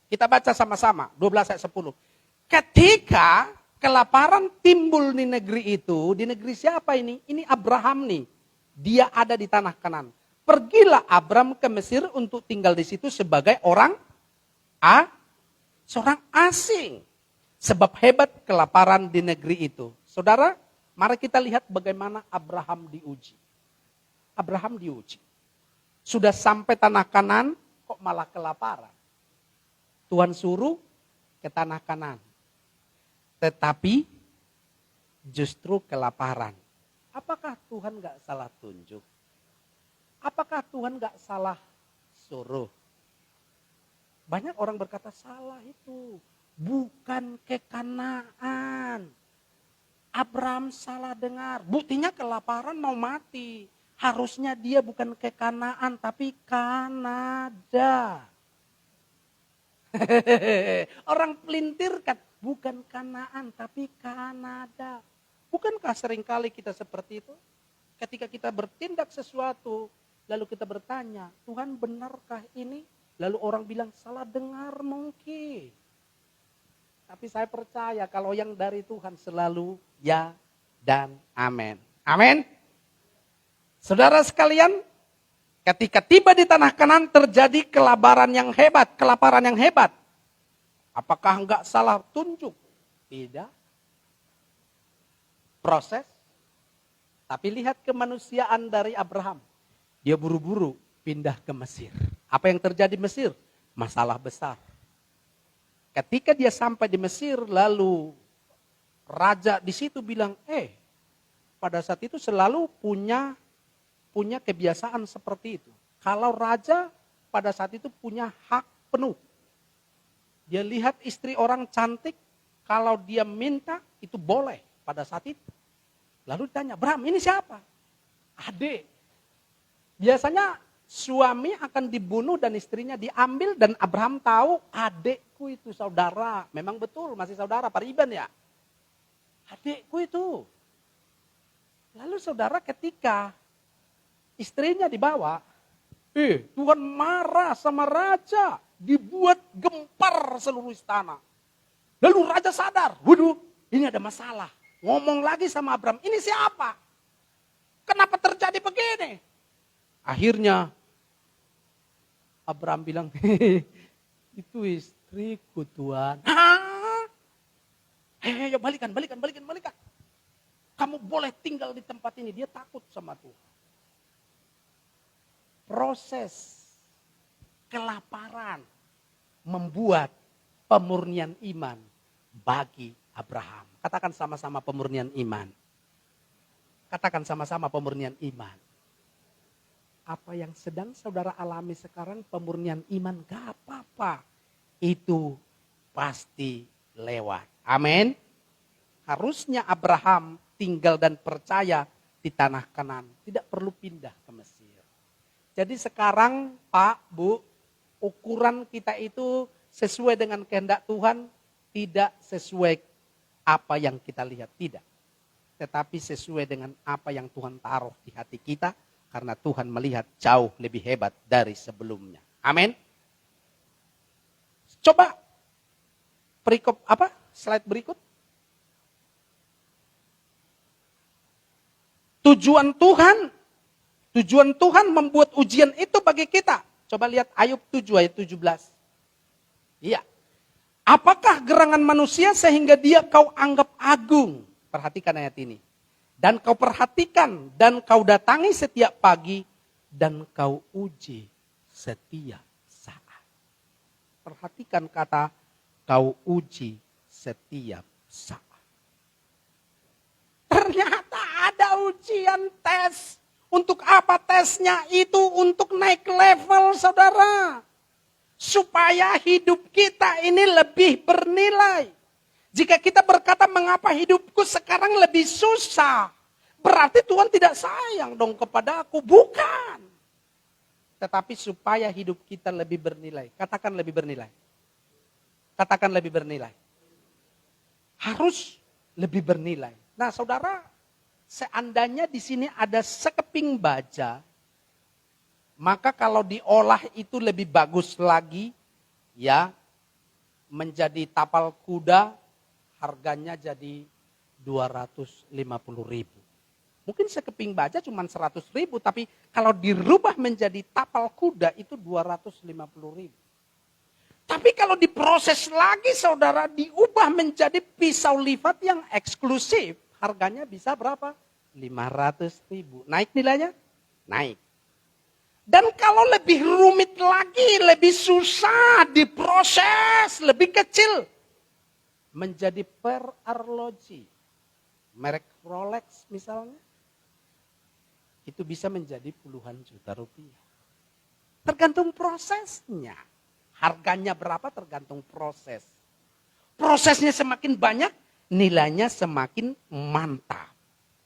Kita baca sama-sama, 12 ayat 10. Ketika kelaparan timbul di negeri itu, di negeri siapa ini? Ini Abraham nih. dia ada di tanah Kanaan. Pergilah Abram ke Mesir untuk tinggal di situ sebagai seorang asing. Sebab hebat kelaparan di negeri itu. Saudara, mari kita lihat bagaimana Abraham diuji. Abraham diuji. Sudah sampai tanah Kanaan, kok malah kelaparan. Tuhan suruh ke tanah Kanaan. Tetapi justru kelaparan. Apakah Tuhan gak salah tunjuk? Apakah Tuhan gak salah suruh? Banyak orang berkata salah itu. Bukan ke Kanaan. Abraham salah dengar. Buktinya kelaparan mau mati. Harusnya dia bukan ke Kanaan tapi Kanada. Orang pelintir kan. Bukan Kanaan tapi Kanada. Bukankah seringkali kita seperti itu? Ketika kita bertindak sesuatu. Lalu kita bertanya, Tuhan benarkah ini? Lalu orang bilang salah dengar mungkin. Tapi saya percaya kalau yang dari Tuhan selalu ya dan amin. Amin. Saudara sekalian, ketika tiba di tanah Kanaan terjadi kelaparan yang hebat. Apakah enggak salah tunjuk? Tidak. Proses. Tapi lihat kemanusiaan dari Abraham. Dia buru-buru pindah ke Mesir. Apa yang terjadi di Mesir? Masalah besar. Ketika dia sampai di Mesir, lalu raja di situ bilang, pada saat itu selalu punya kebiasaan seperti itu. Kalau raja pada saat itu punya hak penuh. Dia lihat istri orang cantik, kalau dia minta itu boleh pada saat itu. Lalu ditanya, Abraham ini siapa? Adik. Biasanya suami akan dibunuh dan istrinya diambil dan Abraham tahu adikku itu saudara. Memang betul masih saudara, Pariban ya. Adikku itu. Lalu saudara ketika istrinya dibawa, Tuhan marah sama raja. Dibuat gempar seluruh istana. Lalu raja sadar, waduh ini ada masalah. Ngomong lagi sama Abraham, ini siapa? Kenapa terjadi begini? Akhirnya Abraham bilang, itu istriku Tuhan. Ayo balikan. Kamu boleh tinggal di tempat ini. Dia takut sama Tuhan. Proses kelaparan membuat pemurnian iman bagi Abraham. Katakan sama-sama pemurnian iman. Katakan sama-sama pemurnian iman. Apa yang sedang saudara alami sekarang pemurnian iman gak apa-apa. Itu pasti lewat. Amin. Harusnya Abraham tinggal dan percaya di tanah Kanaan. Tidak perlu pindah ke Mesir. Jadi sekarang Pak, Bu, ukuran kita itu sesuai dengan kehendak Tuhan. Tidak sesuai apa yang kita lihat. Tidak. Tetapi sesuai dengan apa yang Tuhan taruh di hati kita. Karena Tuhan melihat jauh lebih hebat dari sebelumnya. Amin. Coba perikop slide berikut. Tujuan Tuhan membuat ujian itu bagi kita. Coba lihat Ayub 7 ayat 17. Iya. Apakah gerangan manusia sehingga dia kau anggap agung? Perhatikan ayat ini. Dan kau perhatikan dan kau datangi setiap pagi dan kau uji setiap saat. Perhatikan kata kau uji setiap saat. Ternyata ada ujian tes. Untuk apa tesnya? Itu untuk naik level saudara. Supaya hidup kita ini lebih bernilai. Jika kita berkata mengapa hidupku sekarang lebih susah. Berarti Tuhan tidak sayang dong kepada aku. Bukan. Tetapi supaya hidup kita lebih bernilai. Katakan lebih bernilai. Katakan lebih bernilai. Harus lebih bernilai. Nah saudara, seandainya di sini ada sekeping baja. Maka kalau diolah itu lebih bagus lagi. Ya, menjadi tapal kuda. Harganya jadi 250.000. Mungkin sekeping baja cuma 100.000, tapi kalau dirubah menjadi tapal kuda itu 250.000. Tapi kalau diproses lagi saudara, diubah menjadi pisau lipat yang eksklusif, harganya bisa berapa? 500.000. Naik nilainya? Naik. Dan kalau lebih rumit lagi, lebih susah diproses, lebih kecil, menjadi per arloji, merek Rolex misalnya, itu bisa menjadi puluhan juta rupiah. Tergantung prosesnya. Harganya berapa tergantung proses. Prosesnya semakin banyak, nilainya semakin mantap.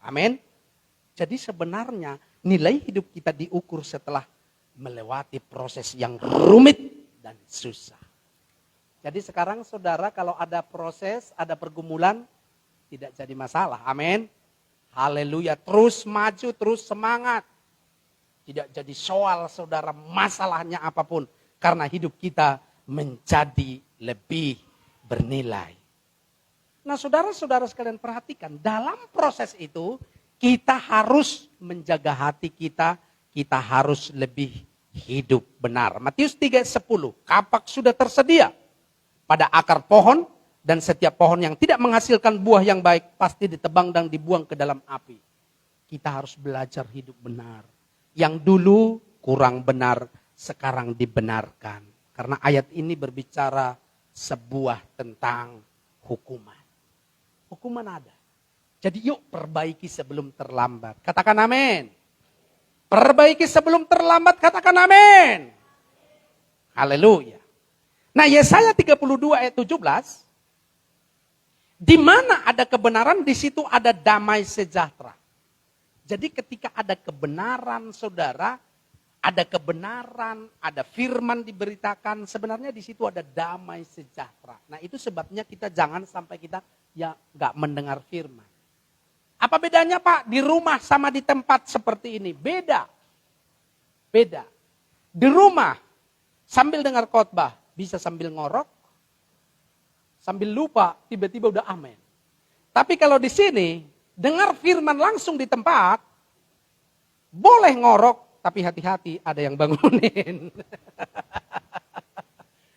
Amin. Jadi sebenarnya nilai hidup kita diukur setelah melewati proses yang rumit dan susah. Jadi sekarang saudara kalau ada proses, ada pergumulan, tidak jadi masalah. Amin. Haleluya. Terus maju, terus semangat. Tidak jadi soal saudara masalahnya apapun. Karena hidup kita menjadi lebih bernilai. Nah saudara-saudara sekalian perhatikan. Dalam proses itu kita harus menjaga hati kita. Kita harus lebih hidup benar. Matius 3:10. Kapak sudah tersedia pada akar pohon. Dan setiap pohon yang tidak menghasilkan buah yang baik pasti ditebang dan dibuang ke dalam api. Kita harus belajar hidup benar. Yang dulu kurang benar. Sekarang dibenarkan. Karena ayat ini berbicara sebuah tentang hukuman. Hukuman ada. Jadi yuk perbaiki sebelum terlambat. Katakan amin. Perbaiki sebelum terlambat, katakan amin. Haleluya. Nah Yesaya 32 ayat 17. Di mana ada kebenaran, di situ ada damai sejahtera. Jadi ketika ada kebenaran saudara, ada kebenaran, ada firman diberitakan, sebenarnya di situ ada damai sejahtera. Nah itu sebabnya kita jangan sampai kita ya nggak mendengar firman. Apa bedanya Pak di rumah sama di tempat seperti ini? Beda. Beda. Di rumah sambil dengar khotbah bisa sambil ngorok, sambil lupa tiba-tiba udah amin. Tapi kalau di sini dengar firman langsung di tempat, boleh ngorok. Tapi hati-hati ada yang bangunin.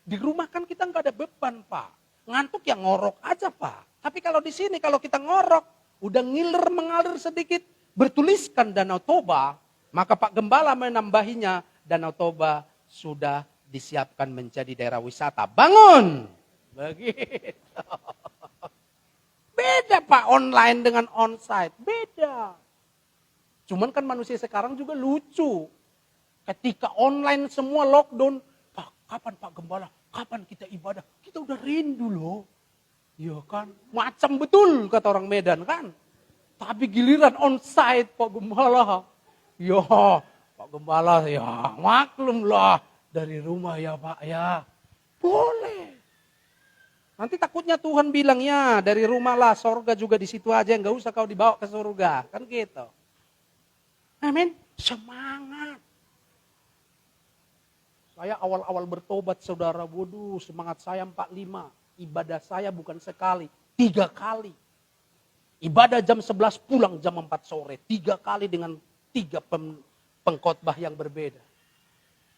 Di rumah kan kita nggak ada beban Pak. Ngantuk ya ngorok aja Pak. Tapi kalau di sini kalau kita ngorok, udah ngiler mengalir sedikit, bertuliskan Danau Toba, maka Pak Gembala menambahinya, Danau Toba sudah disiapkan menjadi daerah wisata. Bangun! Begitu. Beda Pak online dengan onsite, beda. Cuman kan manusia sekarang juga lucu. Ketika online semua lockdown, Pak, kapan Pak Gembala? Kapan kita ibadah? Kita udah rindu loh. Iya kan? Macam betul kata orang Medan kan. Tapi giliran onsite Pak Gembala. Ya Pak Gembala ya maklum lah. Dari rumah ya Pak ya. Boleh. Nanti takutnya Tuhan bilang ya dari rumah lah. Sorga juga di situ aja. Nggak usah kau dibawa ke surga. Kan gitu. Amin. Semangat. Saya awal-awal bertobat saudara. Waduh semangat saya 45. Ibadah saya bukan sekali. 3 kali. Ibadah jam 11 pulang jam 4 sore. 3 kali dengan 3 pengkhotbah yang berbeda.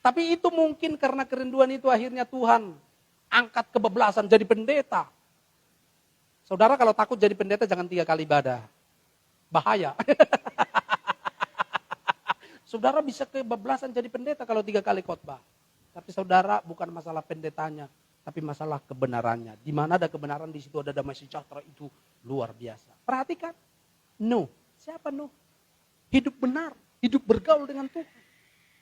Tapi itu mungkin karena kerinduan itu akhirnya Tuhan angkat kebablasan jadi pendeta. Saudara kalau takut jadi pendeta jangan 3 kali ibadah. Bahaya. Saudara bisa kebablasan jadi pendeta kalau 3 kali khotbah. Tapi saudara bukan masalah pendetanya, tapi masalah kebenarannya. Di mana ada kebenaran di situ ada damai sejahtera itu luar biasa. Perhatikan. Nuh, siapa Nuh? Hidup benar, hidup bergaul dengan Tuhan.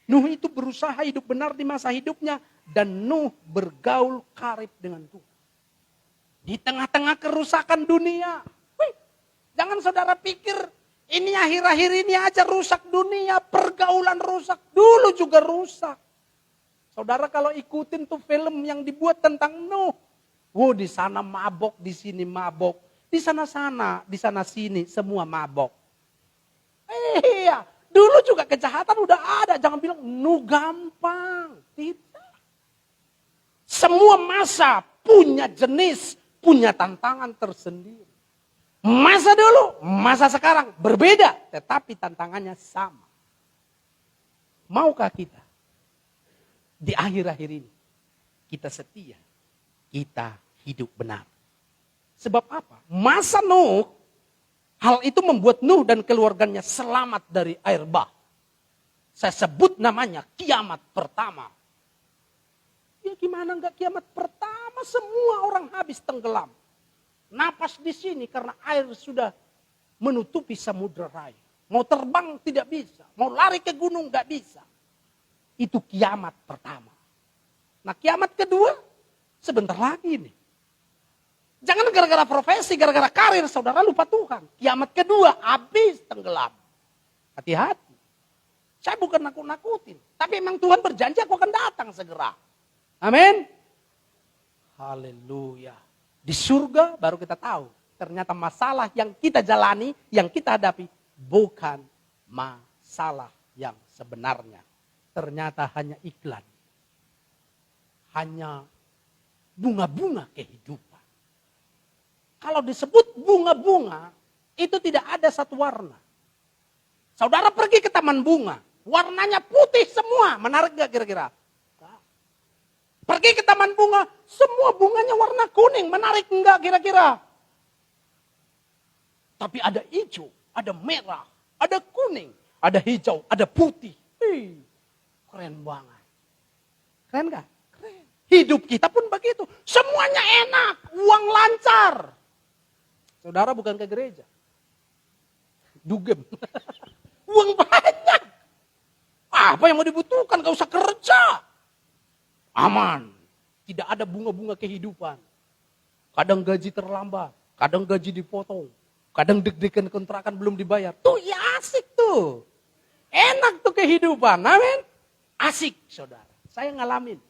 Nuh itu berusaha hidup benar di masa hidupnya dan Nuh bergaul karib dengan Tuhan. Di tengah-tengah kerusakan dunia. Wih, jangan saudara pikir ini akhir-akhir ini aja rusak dunia, pergaulan rusak, dulu juga rusak. Saudara kalau ikutin tuh film yang dibuat tentang Nuh. Di sana mabok, di sini mabok. Di sana-sana, di sana-sini semua mabok. Iya, dulu juga kejahatan udah ada. Jangan bilang Nuh gampang. Tidak. Semua masa punya jenis, punya tantangan tersendiri. Masa dulu, masa sekarang berbeda, tetapi tantangannya sama. Maukah kita di akhir-akhir ini kita setia, kita hidup benar? Sebab apa? Masa Nuh, hal itu membuat Nuh dan keluarganya selamat dari air bah. Saya sebut namanya kiamat pertama. Ya gimana enggak kiamat pertama? Semua orang habis tenggelam. Napas di sini karena air sudah menutupi samudera raya. Mau terbang tidak bisa. Mau lari ke gunung enggak bisa. Itu kiamat pertama. Nah kiamat kedua sebentar lagi nih. Jangan gara-gara profesi, gara-gara karir saudara lupa Tuhan. Kiamat kedua habis tenggelam. Hati-hati. Saya bukan nakut-nakutin. Tapi memang Tuhan berjanji aku akan datang segera. Amin. Haleluya. Di surga baru kita tahu. Ternyata masalah yang kita jalani, yang kita hadapi. Bukan masalah yang sebenarnya. Ternyata hanya iklan. Hanya bunga-bunga kehidupan. Kalau disebut bunga-bunga, itu tidak ada satu warna. Saudara pergi ke taman bunga. Warnanya putih semua. Menarik gak kira-kira? Pergi ke taman bunga, semua bunganya warna kuning, menarik enggak kira-kira? Tapi ada hijau, ada merah, ada kuning, ada hijau, ada putih. Keren banget. Keren enggak? Keren. Hidup kita pun begitu. Semuanya enak, uang lancar. Saudara bukan ke gereja. Dugem. Uang banyak. Apa yang mau dibutuhkan? Gak usah kerja. Aman. Tidak ada bunga-bunga kehidupan. Kadang gaji terlambat. Kadang gaji dipotong. Kadang deg-degan kontrakan belum dibayar. Tuh ya asik tuh. Enak tuh kehidupan. Amin. Asik saudara. Saya ngalamin.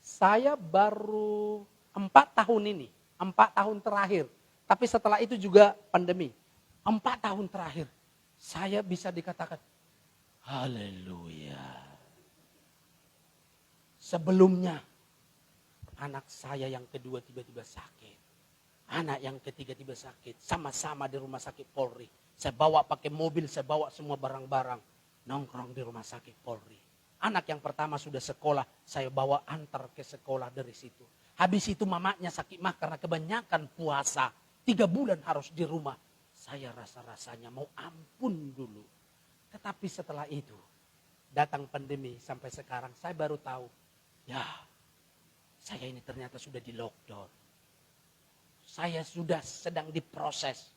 Saya baru 4 tahun ini. 4 tahun terakhir. Tapi setelah itu juga pandemi. 4 tahun terakhir. Saya bisa dikatakan. Haleluya. Sebelumnya, anak saya yang kedua tiba-tiba sakit. Anak yang ketiga tiba sakit. Sama-sama di rumah sakit Polri. Saya bawa pakai mobil, saya bawa semua barang-barang. Nongkrong di rumah sakit Polri. Anak yang pertama sudah sekolah, saya bawa antar ke sekolah dari situ. Habis itu mamanya sakit mah karena kebanyakan puasa. 3 bulan harus di rumah. Saya rasa-rasanya mau ampun dulu. Tetapi setelah itu, datang pandemi sampai sekarang, saya baru tahu. Ya, saya ini ternyata sudah di lockdown. Saya sudah sedang diproses.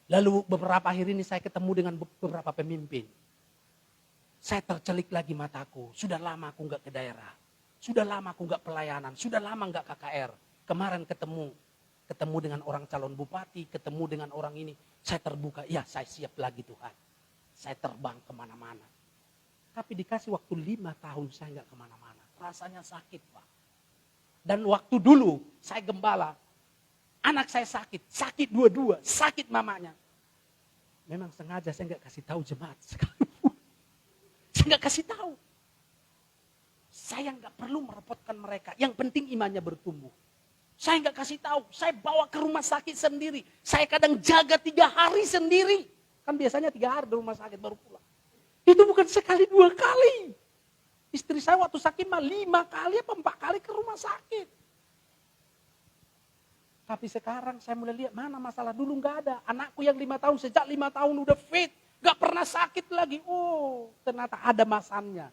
Lalu beberapa akhir ini saya ketemu dengan beberapa pemimpin. Saya tercelik lagi mataku. Sudah lama aku nggak ke daerah. Sudah lama aku nggak pelayanan. Sudah lama nggak KKR. Kemarin ketemu dengan orang calon bupati. Ketemu dengan orang ini. Saya terbuka. Ya, saya siap lagi Tuhan. Saya terbang kemana-mana. Tapi dikasih waktu 5 tahun saya nggak kemana-mana. Rasanya sakit Pak. Dan waktu dulu saya gembala. Anak saya sakit dua-dua, sakit mamanya. Memang sengaja saya nggak kasih tahu jemaat sekalipun. Saya nggak kasih tahu. Saya nggak perlu merepotkan mereka. Yang penting imannya bertumbuh. Saya nggak kasih tahu. Saya bawa ke rumah sakit sendiri. Saya kadang jaga 3 hari sendiri. Kan biasanya 3 hari di rumah sakit baru pulang. Itu bukan sekali 2 kali. Istri saya waktu sakit mah 5 kali apa 4 kali ke rumah sakit. Tapi sekarang saya mulai lihat mana masalah dulu nggak ada. Anakku yang 5 tahun sejak 5 tahun udah fit. Gak pernah sakit lagi. Oh ternyata ada masanya.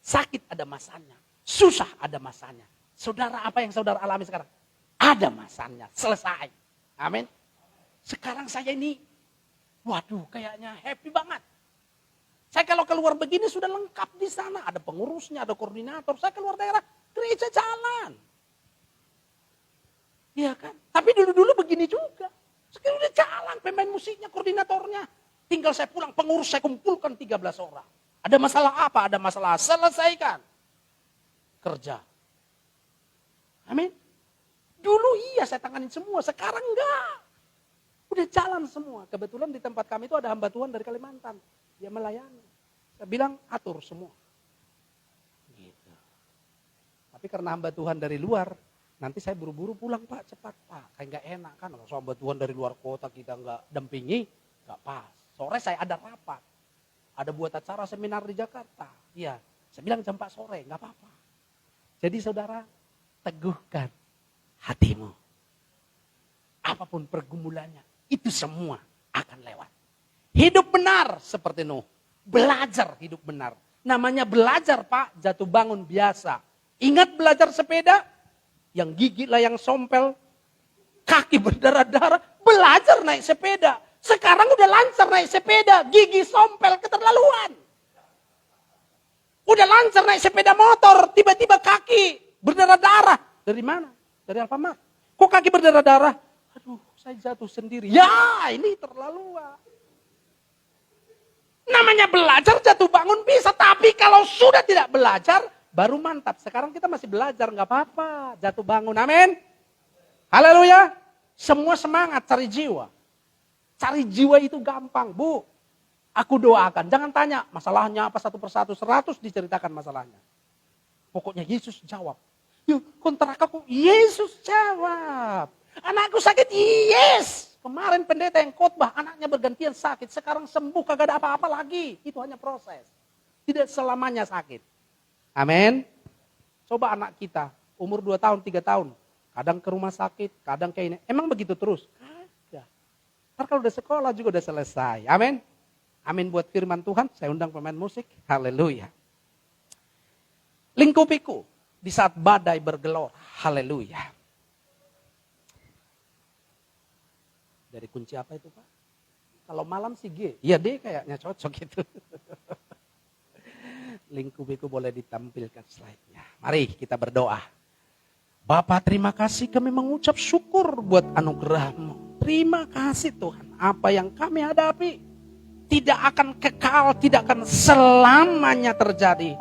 Sakit ada masanya. Susah ada masanya. Saudara apa yang saudara alami sekarang? Ada masanya. Selesai. Amin. Sekarang saya ini. Waduh kayaknya happy banget. Saya kalau keluar begini sudah lengkap di sana. Ada pengurusnya, ada koordinator. Saya keluar daerah, gereja jalan. Iya kan? Tapi dulu-dulu begini juga. Sekarang udah jalan, pemain musiknya, koordinatornya. Tinggal saya pulang, pengurus saya kumpulkan 13 orang. Ada masalah apa? Ada masalah, selesaikan. Kerja. Amin. Dulu iya saya tanganin semua, sekarang enggak. Udah jalan semua. Kebetulan di tempat kami itu ada hamba Tuhan dari Kalimantan. Dia melayani. Saya bilang atur semua. Gitu. Tapi karena hamba Tuhan dari luar, nanti saya buru-buru pulang Pak, cepat Pak. Kayak nggak enak kan, sobat Tuhan dari luar kota kita nggak dampingi, nggak pas. Sore saya ada rapat, ada buat acara seminar di Jakarta. Iya, saya bilang jam 4 sore, nggak apa-apa. Jadi saudara, teguhkan hatimu. Apapun pergumulannya, itu semua akan lewat. Hidup benar seperti Nuh. Belajar hidup benar. Namanya belajar Pak, jatuh bangun biasa. Ingat belajar sepeda? Yang gigi lah yang sompel, kaki berdarah-darah, belajar naik sepeda. Sekarang udah lancar naik sepeda, gigi sompel keterlaluan. Udah lancar naik sepeda motor, tiba-tiba kaki berdarah-darah. Dari mana? Dari Alfamart. Kok kaki berdarah-darah? Aduh, saya jatuh sendiri. Ya, ini terlaluan. Namanya belajar jatuh bangun bisa, tapi kalau sudah tidak belajar, baru mantap. Sekarang kita masih belajar, nggak apa-apa. Jatuh bangun, amin. Haleluya. Semua semangat cari jiwa. Cari jiwa itu gampang, Bu. Aku doakan, jangan tanya masalahnya apa satu persatu, 100 diceritakan masalahnya. Pokoknya Yesus jawab. Yuk, kontrak aku, Yesus jawab. Anakku sakit, yes. Kemarin pendeta yang khotbah, anaknya bergantian sakit. Sekarang sembuh, kagak ada apa-apa lagi. Itu hanya proses. Tidak selamanya sakit. Amin. Coba anak kita, umur 2 tahun, 3 tahun. Kadang ke rumah sakit, kadang kayak ini. Emang begitu terus? Kagak. Ntar kalau udah sekolah juga udah selesai. Amin. Amin buat firman Tuhan. Saya undang pemain musik. Haleluya. Lingkupiku di saat badai bergelora. Haleluya. Dari kunci apa itu Pak? Kalau malam sih G. Iya D kayaknya cocok itu. Lingkupiku boleh ditampilkan slide-nya. Mari kita berdoa. Bapa terima kasih kami mengucap syukur buat anugerah-Mu. Terima kasih Tuhan. Apa yang kami hadapi tidak akan kekal, tidak akan selamanya terjadi.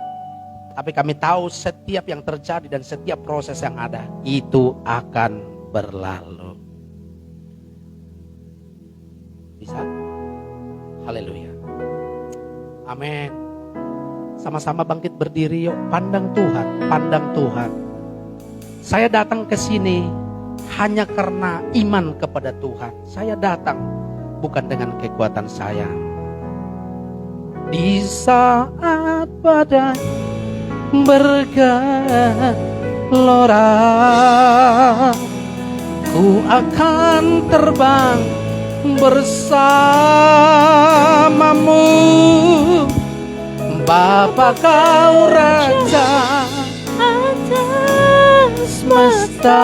Tapi kami tahu setiap yang terjadi dan setiap proses yang ada itu akan berlalu. Bisa? Haleluya. Amin. Sama-sama bangkit berdiri yuk. Pandang Tuhan, pandang Tuhan. Saya datang ke sini hanya karena iman kepada Tuhan. Saya datang bukan dengan kekuatan saya. Di saat badai bergelora, ku akan terbang bersamamu. Bapa kau Raja atas semesta,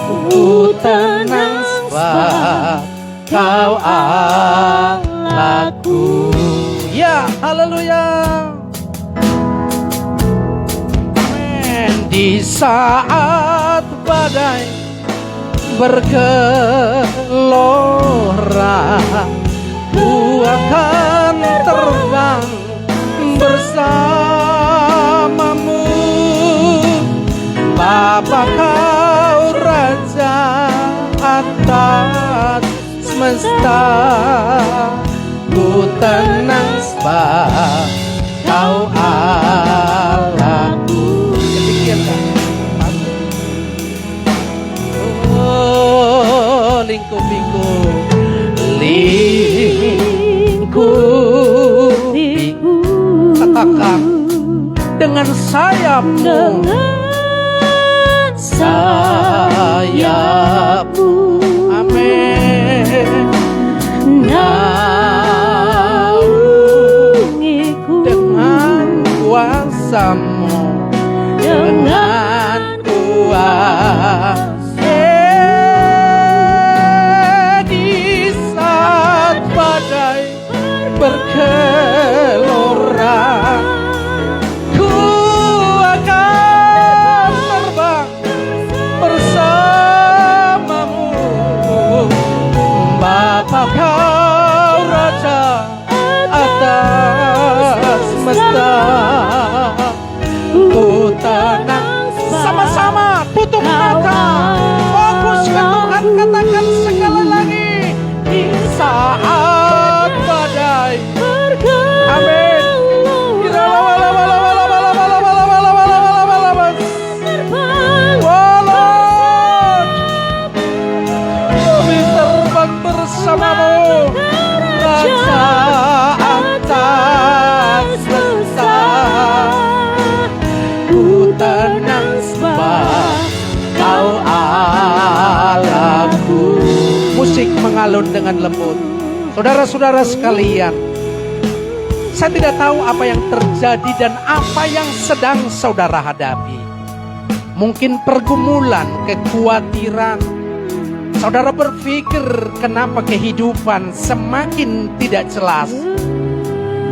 ku tenang sebab kau Allahku. Ya, haleluya. Amin. Di saat badai bergelora, ku akan terbang bersamamu. Bapa kau Raja atas semesta, ku tenang sebab kau Allahku. Oh, lingkupiku, lingkupiku, katakan dengan sayapmu, dengan sayapmu, amin. Naungiku dengan kuasamu, dengan kuasa. Di saat badai bergelora, ku akan terbang bersamamu. Bapa kau Raja atas semesta, ku tenang. Sama-sama tutup mata, fokus ke Tuhan, katakan sekali lagi. Di saat badai amin. mengalun dengan lembut. Saudara-saudara sekalian, saya tidak tahu apa yang terjadi dan apa yang sedang saudara hadapi. Mungkin pergumulan, kekhawatiran. Saudara berpikir kenapa kehidupan semakin tidak jelas.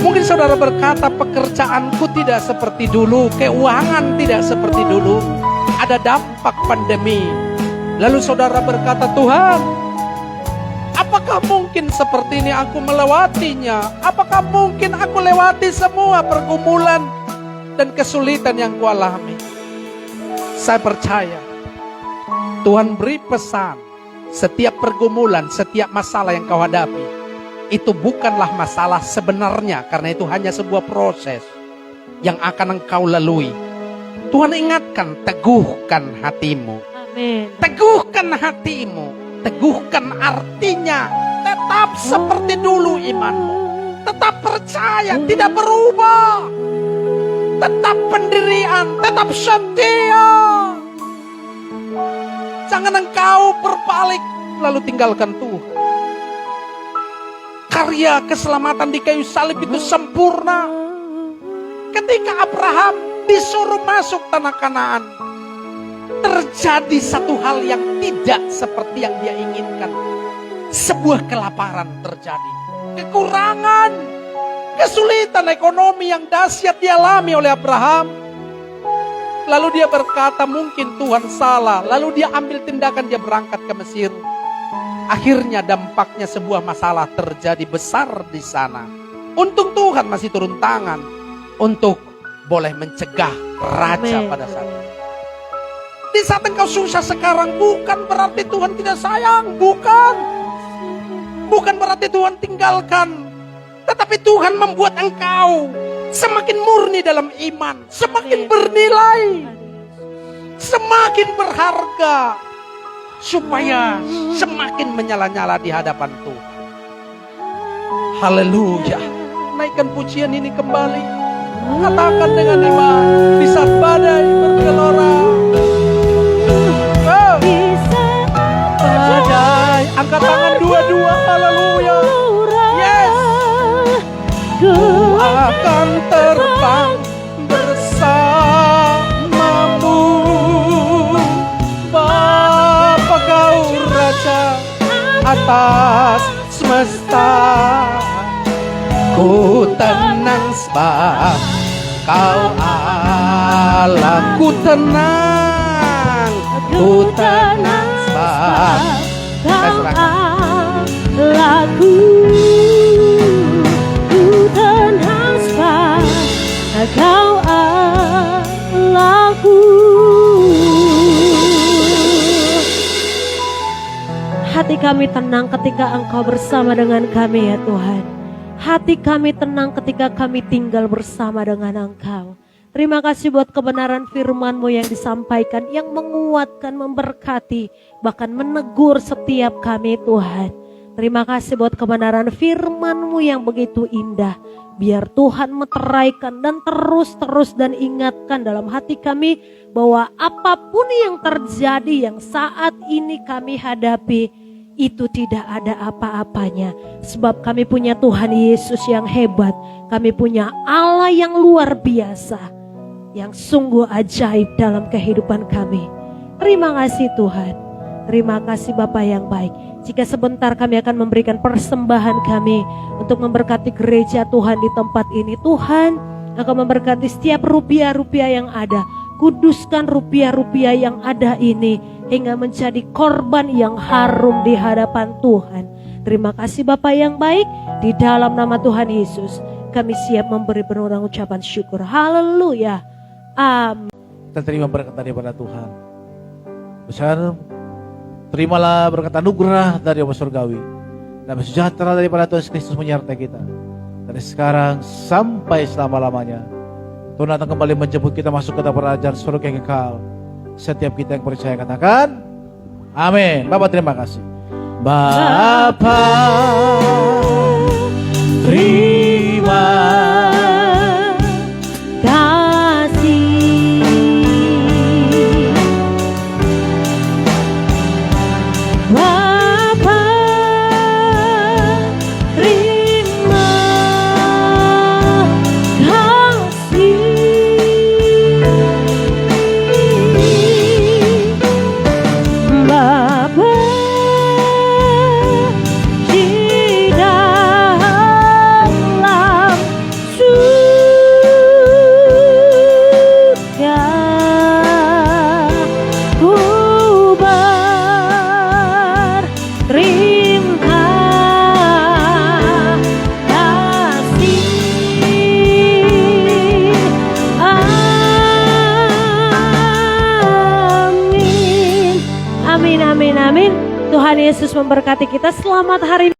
Mungkin saudara berkata pekerjaanku tidak seperti dulu, keuangan tidak seperti dulu. Ada dampak pandemi. Lalu saudara berkata, Tuhan, apakah mungkin seperti ini aku melewatinya? Apakah mungkin aku lewati semua pergumulan dan kesulitan yang kualami? Saya percaya Tuhan beri pesan, setiap pergumulan, setiap masalah yang kau hadapi, itu bukanlah masalah sebenarnya, karena itu hanya sebuah proses yang akan engkau lalui. Tuhan ingatkan, teguhkan hatimu. Amin. Teguhkan hatimu. Teguhkan artinya tetap seperti dulu imanmu. Tetap percaya, tidak berubah. Tetap pendirian, tetap setia. Jangan engkau berbalik lalu tinggalkan Tuhan. Karya keselamatan di kayu salib itu sempurna. Ketika Abraham disuruh masuk tanah Kanaan, terjadi satu hal yang tidak seperti yang dia inginkan. Sebuah kelaparan terjadi, kekurangan, kesulitan ekonomi yang dahsyat dialami oleh Abraham. Lalu dia berkata mungkin Tuhan salah. Lalu dia ambil tindakan, dia berangkat ke Mesir. Akhirnya dampaknya sebuah masalah terjadi besar di sana. Untung Tuhan masih turun tangan untuk boleh mencegah raja pada saat itu. Di saat engkau susah sekarang, bukan berarti Tuhan tidak sayang. Bukan berarti Tuhan tinggalkan. Tetapi Tuhan membuat engkau semakin murni dalam iman, semakin bernilai, semakin berharga, supaya semakin menyala-nyala di hadapan Tuhan. Haleluya. Naikkan pujian ini kembali. Katakan dengan iman di saat badai bergelora. Badai, angkat tangan dua-dua. Haleluya. Yes. Ku akan terbang bersamamu, Bapa kau Raja atas semesta. Ku tenang sebab kau Allah. Ku tenang sebab kau Allahku. Ku tenang sebab kau Allahku. Hati kami tenang ketika Engkau bersama dengan kami ya Tuhan. Hati kami tenang ketika kami tinggal bersama dengan Engkau. Terima kasih buat kebenaran firman-Mu yang disampaikan, yang menguatkan, memberkati, bahkan menegur setiap kami Tuhan. Terima kasih buat kebenaran firman-Mu yang begitu indah. Biar Tuhan meteraikan dan terus dan ingatkan dalam hati kami bahwa apapun yang terjadi yang saat ini kami hadapi, itu tidak ada apa-apanya. Sebab kami punya Tuhan Yesus yang hebat. Kami punya Allah yang luar biasa, yang sungguh ajaib dalam kehidupan kami. Terima kasih Tuhan. Terima kasih Bapa yang baik. Jika sebentar kami akan memberikan persembahan kami untuk memberkati gereja Tuhan di tempat ini. Tuhan akan memberkati setiap rupiah-rupiah yang ada. Kuduskan rupiah-rupiah yang ada ini hingga menjadi korban yang harum di hadapan Tuhan. Terima kasih Bapa yang baik. Di dalam nama Tuhan Yesus kami siap memberi penuh ucapan syukur. Haleluya. Amin. Kita terima berkat daripada Tuhan. Besar, terimalah berkat anugerah dari Allah surgawi dan sejahtera daripada Tuhan Kristus menyertai kita dari sekarang sampai selama-lamanya. Tuhan datang kembali menjemput kita masuk ke dalam kerajaan surga yang kekal. Setiap kita yang percaya katakan amin. Bapak terima kasih. Bapa terima kasih. Bapa Yesus memberkati kita. Selamat hari